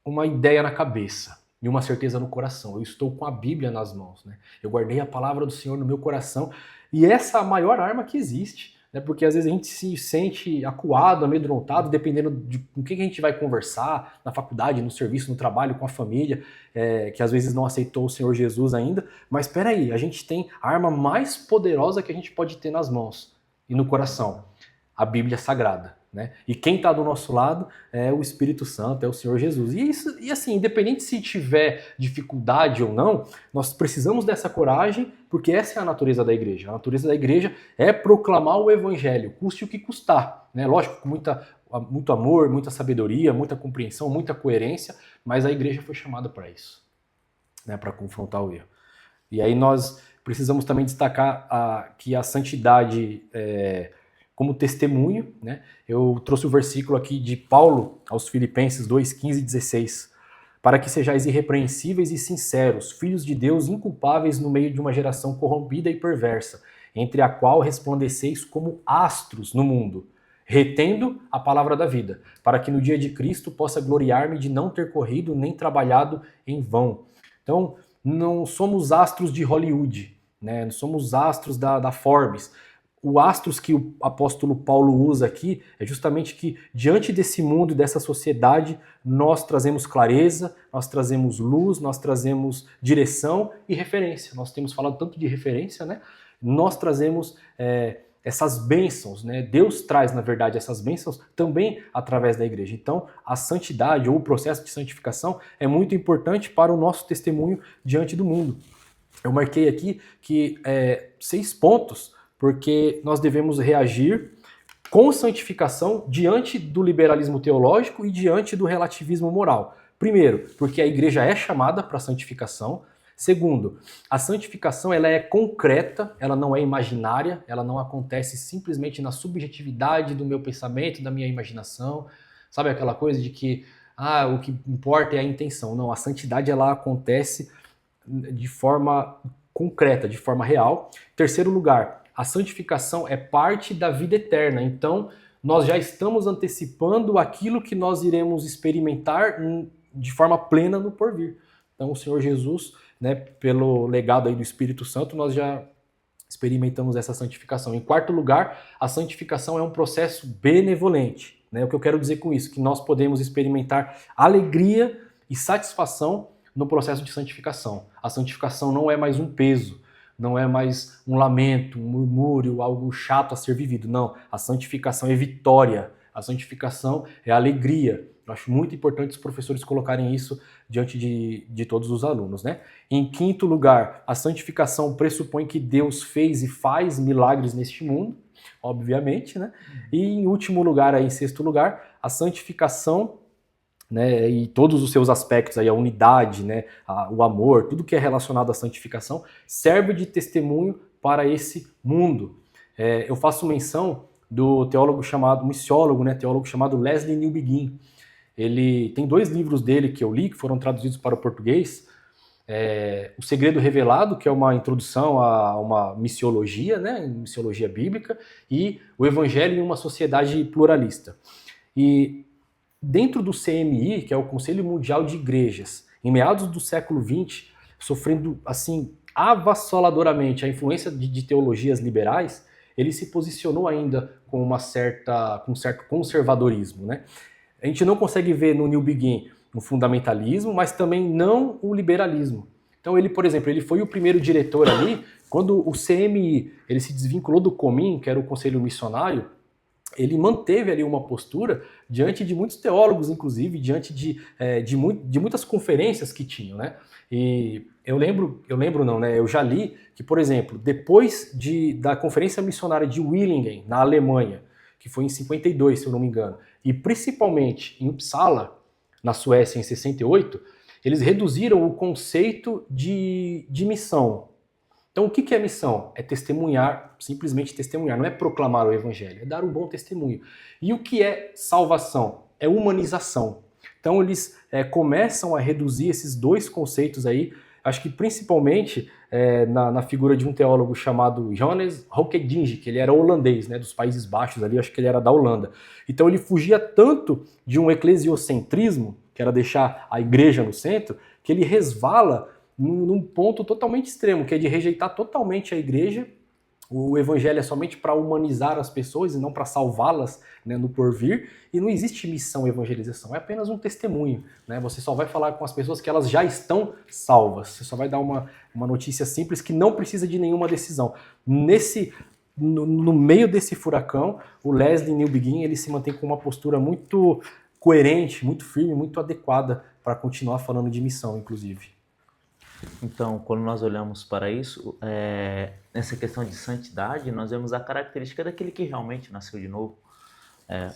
uma ideia na cabeça e uma certeza no coração. Eu estou com a Bíblia nas mãos, né? Eu guardei a palavra do Senhor no meu coração e essa é a maior arma que existe, né? Porque às vezes a gente se sente acuado, amedrontado, dependendo de com quem a gente vai conversar, na faculdade, no serviço, no trabalho, com a família, que às vezes não aceitou o Senhor Jesus ainda. Mas espera aí, a gente tem a arma mais poderosa que a gente pode ter nas mãos e no coração, a Bíblia Sagrada, né? E quem está do nosso lado é o Espírito Santo, é o Senhor Jesus. E assim, independente se tiver dificuldade ou não, nós precisamos dessa coragem, porque essa é a natureza da igreja. A natureza da igreja é proclamar o evangelho, custe o que custar, né? Lógico, com muito amor, muita sabedoria, muita compreensão, muita coerência, mas a igreja foi chamada para isso, né? Para confrontar o erro. E aí nós precisamos também destacar que a santidade como testemunho, né? Eu trouxe o versículo aqui de Paulo aos Filipenses 2, 15 e 16. Para que sejais irrepreensíveis e sinceros, filhos de Deus inculpáveis no meio de uma geração corrompida e perversa, entre a qual resplandeceis como astros no mundo, retendo a palavra da vida, para que no dia de Cristo possa gloriar-me de não ter corrido nem trabalhado em vão. Então, não somos astros de Hollywood, né? Não somos astros da Forbes. O astros que o apóstolo Paulo usa aqui é justamente que, diante desse mundo e dessa sociedade, nós trazemos clareza, nós trazemos luz, nós trazemos direção e referência. Nós temos falado tanto de referência, né? Nós trazemos essas bênçãos, né? Deus traz, na verdade, essas bênçãos também através da igreja. Então, a santidade ou o processo de santificação é muito importante para o nosso testemunho diante do mundo. Eu marquei aqui que 6 pontos, porque nós devemos reagir com santificação diante do liberalismo teológico e diante do relativismo moral. Primeiro, porque a igreja é chamada para santificação. Segundo, a santificação ela é concreta, ela não é imaginária, ela não acontece simplesmente na subjetividade do meu pensamento, da minha imaginação. Sabe aquela coisa de que o que importa é a intenção. Não, a santidade ela acontece de forma concreta, de forma real. Terceiro lugar, a santificação é parte da vida eterna. Então, nós já estamos antecipando aquilo que nós iremos experimentar de forma plena no porvir. Então, o Senhor Jesus, né, pelo legado aí do Espírito Santo, nós já experimentamos essa santificação. Em quarto lugar, a santificação é um processo benevolente. Né? O que eu quero dizer com isso? Que nós podemos experimentar alegria e satisfação no processo de santificação. A santificação não é mais um peso, não é mais um lamento, um murmúrio, algo chato a ser vivido. Não, a santificação é vitória, a santificação é alegria. Eu acho muito importante os professores colocarem isso diante de todos os alunos, né? Em quinto lugar, a santificação pressupõe que Deus fez e faz milagres neste mundo, obviamente, né? E em último lugar, aí, em sexto lugar, a santificação, né, e todos os seus aspectos, aí, a unidade, né, o amor, tudo que é relacionado à santificação, serve de testemunho para esse mundo. Eu faço menção do teólogo chamado, missiólogo, né, teólogo chamado Lesslie Newbigin. Ele tem 2 livros dele que eu li, que foram traduzidos para o português. O Segredo Revelado, que é uma introdução a uma missiologia, né, missiologia bíblica, e o Evangelho em uma Sociedade Pluralista. E dentro do CMI, que é o Conselho Mundial de Igrejas, em meados do século XX, sofrendo assim avassaladoramente a influência de teologias liberais, ele se posicionou ainda com um certo conservadorismo, né? A gente não consegue ver no Newbigin um fundamentalismo, mas também não o liberalismo. Então ele, por exemplo, ele foi o primeiro diretor ali, quando o CMI ele se desvinculou do COMIN, que era o Conselho Missionário, ele manteve ali uma postura diante de muitos teólogos, inclusive, diante de muitas conferências que tinham, né? E eu lembro não, né? Eu já li que, por exemplo, depois da Conferência Missionária de Willingen, na Alemanha, que foi em 52, se eu não me engano, e principalmente em Uppsala, na Suécia, em 68, eles reduziram o conceito de missão. Então, o que é missão? É testemunhar, simplesmente testemunhar, não é proclamar o evangelho, é dar um bom testemunho. E o que é salvação? É humanização. Então, eles começam a reduzir esses dois conceitos aí, acho que principalmente na figura de um teólogo chamado Johannes Roekedinge, que ele era holandês, né, dos Países Baixos ali, acho que ele era da Holanda. Então, ele fugia tanto de um eclesiocentrismo, que era deixar a igreja no centro, que ele resvala num ponto totalmente extremo, que é de rejeitar totalmente a igreja. O evangelho é somente para humanizar as pessoas e não para salvá-las, né, no porvir. E não existe missão evangelização, é apenas um testemunho, né? Você só vai falar com as pessoas que elas já estão salvas. Você só vai dar uma notícia simples que não precisa de nenhuma decisão. No meio desse furacão, o Leslie Newbegin, ele se mantém com uma postura muito coerente, muito firme, muito adequada para continuar falando de missão, inclusive. Então, quando nós olhamos para isso, nessa questão de santidade, nós vemos a característica daquele que realmente nasceu de novo,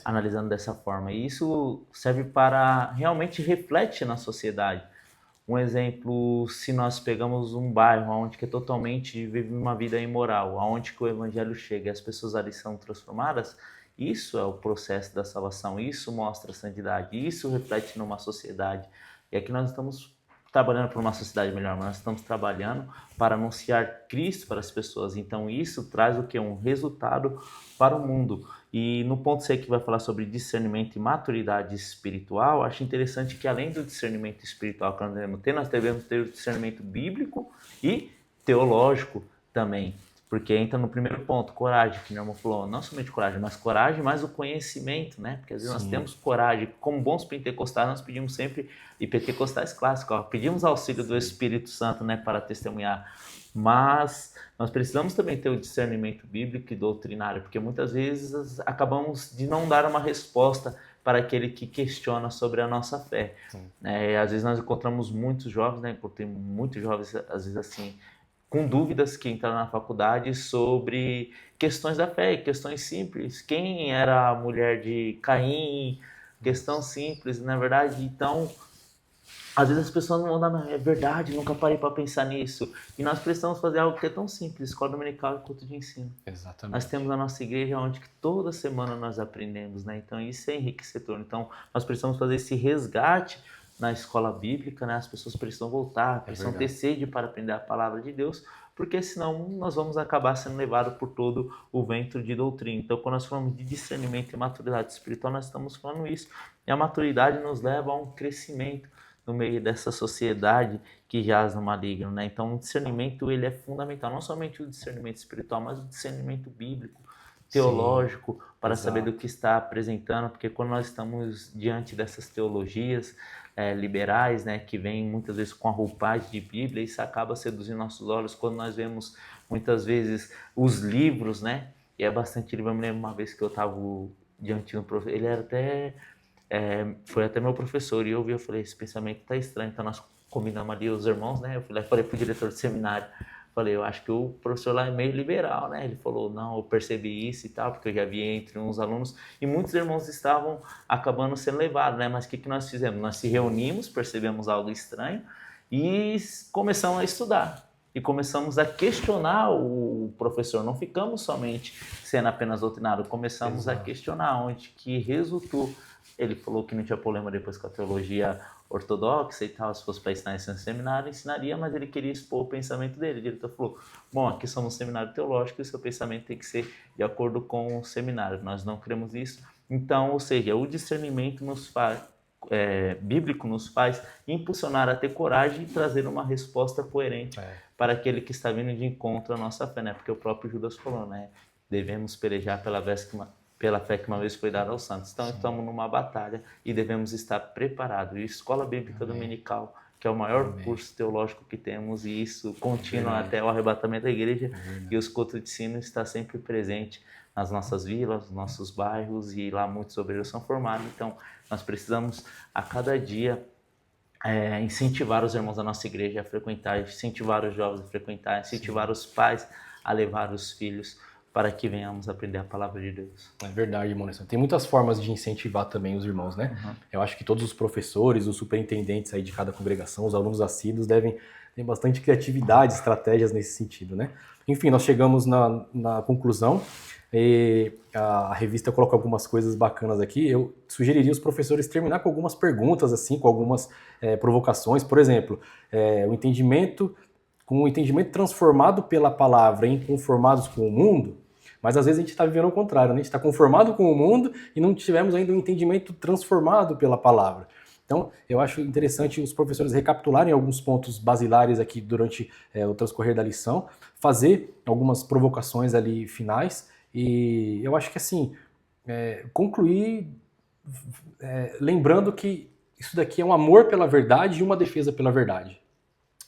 analisando dessa forma. E isso serve para, realmente reflete na sociedade. Um exemplo, se nós pegamos um bairro onde que é totalmente vive uma vida imoral, aonde que o evangelho chega e as pessoas ali são transformadas, isso é o processo da salvação, isso mostra a santidade, isso reflete numa sociedade. E aqui nós estamos trabalhando para uma sociedade melhor, mas nós estamos trabalhando para anunciar Cristo para as pessoas. Então isso traz o que? Um resultado para o mundo. E no ponto C que vai falar sobre discernimento e maturidade espiritual, acho interessante que além do discernimento espiritual que nós devemos ter o discernimento bíblico e teológico também. Porque entra no primeiro ponto, coragem, que o irmão falou, não somente coragem, mas coragem mais o conhecimento, né? Porque às vezes nós temos coragem, como bons pentecostais, nós pedimos sempre, e pentecostais clássicos, pedimos auxílio do Espírito Santo, né, para testemunhar. Mas nós precisamos também ter o discernimento bíblico e doutrinário, porque muitas vezes acabamos de não dar uma resposta para aquele que questiona sobre a nossa fé. Às vezes nós encontramos muitos jovens, né? Tem muitos jovens, às vezes assim, com dúvidas que entraram na faculdade sobre questões da fé, questões simples. Quem era a mulher de Caim? Questão simples, na verdade. Então, às vezes as pessoas não vão dar, é verdade, nunca parei para pensar nisso. E nós precisamos fazer algo que é tão simples, escola dominical e culto de ensino. Exatamente. Nós temos a nossa igreja onde que toda semana nós aprendemos, né? Então isso é enriquecedor. Então nós precisamos fazer esse resgate na escola bíblica, né? As pessoas precisam voltar, precisam ter sede para aprender a palavra de Deus, porque senão nós vamos acabar sendo levados por todo o vento de doutrina. Então, quando nós falamos de discernimento e maturidade espiritual, nós estamos falando isso. E a maturidade nos leva a um crescimento no meio dessa sociedade que jaz no maligno, né? Então, o discernimento ele é fundamental, não somente o discernimento espiritual, mas o discernimento bíblico, teológico, para saber do que está apresentando, porque quando nós estamos diante dessas teologias liberais, né, que vêm muitas vezes com a roupagem de Bíblia, isso acaba seduzindo nossos olhos quando nós vemos muitas vezes os livros, né, e é bastante livro. Eu me lembro uma vez que eu estava diante de um professor, ele era até, foi até meu professor, e eu vi, eu falei, esse pensamento está estranho, então nós combinamos ali os irmãos, né, eu fui lá e falei para o diretor do seminário, falei, eu acho que o professor lá é meio liberal, né? Ele falou, não, eu percebi isso e tal, porque eu já vi entre uns alunos, e muitos irmãos estavam acabando sendo levados, né? Mas o que nós fizemos? Nós se reunimos, percebemos algo estranho e começamos a estudar. E começamos a questionar o professor. Não ficamos somente sendo apenas doutrinário, começamos a questionar, onde que resultou. Ele falou que não tinha problema depois com a teologia ortodoxa e tal, se fosse para ensinar isso no seminário, ensinaria, mas ele queria expor o pensamento dele. O diretor falou, bom, aqui somos um seminário teológico e o seu pensamento tem que ser de acordo com o seminário, nós não queremos isso. Então, ou seja, o discernimento nos faz, bíblico nos faz impulsionar a ter coragem e trazer uma resposta coerente para aquele que está vindo de encontro à nossa fé, né? Porque o próprio Judas falou, né? Devemos pelejar pela fé que uma vez foi dada aos santos. Então, estamos numa batalha e devemos estar preparados. E Escola Bíblica Dominical, que é o maior curso teológico que temos, e isso continua até o arrebatamento da igreja, e os cultos de ensino está sempre presente nas nossas vilas, nos nossos bairros, e lá muitos obreiros são formados. Então, nós precisamos a cada dia incentivar os irmãos da nossa igreja a frequentar, incentivar os jovens a frequentar, incentivar os pais a levar os filhos para que venhamos aprender a palavra de Deus. É verdade, irmão Nestor. Tem muitas formas de incentivar também os irmãos, né? Eu acho que todos os professores, os superintendentes aí de cada congregação, os alunos assíduos devem ter bastante criatividade, estratégias nesse sentido, né? Enfim, nós chegamos na conclusão. E a revista coloca algumas coisas bacanas aqui. Eu sugeriria os professores terminar com algumas perguntas, assim, com algumas provocações. Por exemplo, com o entendimento transformado pela palavra em conformados com o mundo. Mas às vezes a gente está vivendo ao contrário, né? A gente está conformado com o mundo e não tivemos ainda um entendimento transformado pela palavra. Então, eu acho interessante os professores recapitularem alguns pontos basilares aqui durante o transcorrer da lição, fazer algumas provocações ali finais, e eu acho que assim, concluir lembrando que isso daqui é um amor pela verdade e uma defesa pela verdade,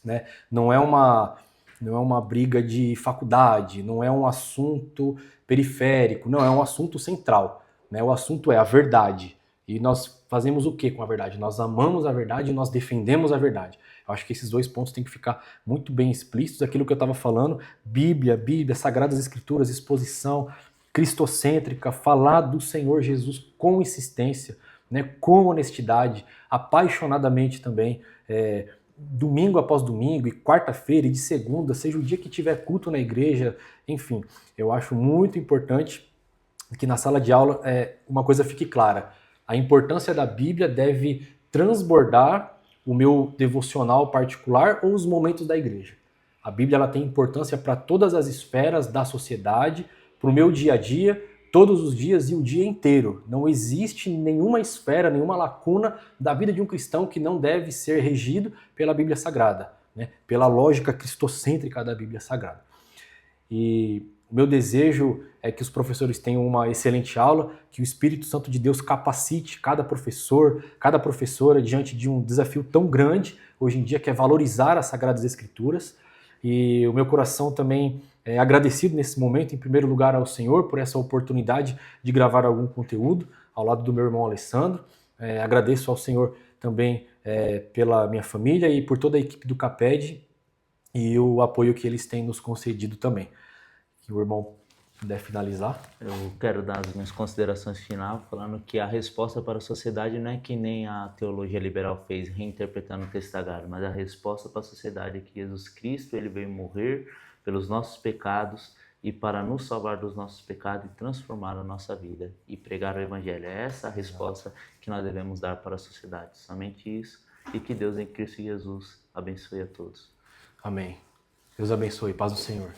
né? Não é uma briga de faculdade, não é um assunto periférico, não, é um assunto central, né? O assunto é a verdade. E nós fazemos o que com a verdade? Nós amamos a verdade e nós defendemos a verdade. Eu acho que esses dois pontos têm que ficar muito bem explícitos. Aquilo que eu estava falando, Bíblia, Sagradas Escrituras, exposição cristocêntrica, falar do Senhor Jesus com insistência, né? Com honestidade, apaixonadamente também, domingo após domingo, e quarta-feira, e de segunda, seja o dia que tiver culto na igreja, enfim, eu acho muito importante que na sala de aula uma coisa fique clara: a importância da Bíblia deve transbordar o meu devocional particular ou os momentos da igreja. A Bíblia ela tem importância para todas as esferas da sociedade, para o meu dia a dia, todos os dias e o dia inteiro. Não existe nenhuma esfera, nenhuma lacuna da vida de um cristão que não deve ser regido pela Bíblia Sagrada, né? Pela lógica cristocêntrica da Bíblia Sagrada. E o meu desejo é que os professores tenham uma excelente aula, que o Espírito Santo de Deus capacite cada professor, cada professora diante de um desafio tão grande hoje em dia, que é valorizar as Sagradas Escrituras. E o meu coração também é agradecido nesse momento, em primeiro lugar, ao Senhor por essa oportunidade de gravar algum conteúdo ao lado do meu irmão Alessandro. Agradeço ao Senhor também pela minha família e por toda a equipe do CAPED e o apoio que eles têm nos concedido também. Que o irmão puder finalizar. Eu quero dar as minhas considerações finais, falando que a resposta para a sociedade não é que nem a teologia liberal fez, reinterpretando o texto sagrado, mas a resposta para a sociedade é que Jesus Cristo ele veio morrer pelos nossos pecados e para nos salvar dos nossos pecados e transformar a nossa vida e pregar o Evangelho. É essa a resposta que nós devemos dar para a sociedade. Somente isso, e que Deus em Cristo Jesus abençoe a todos. Amém. Deus abençoe. Paz do Senhor.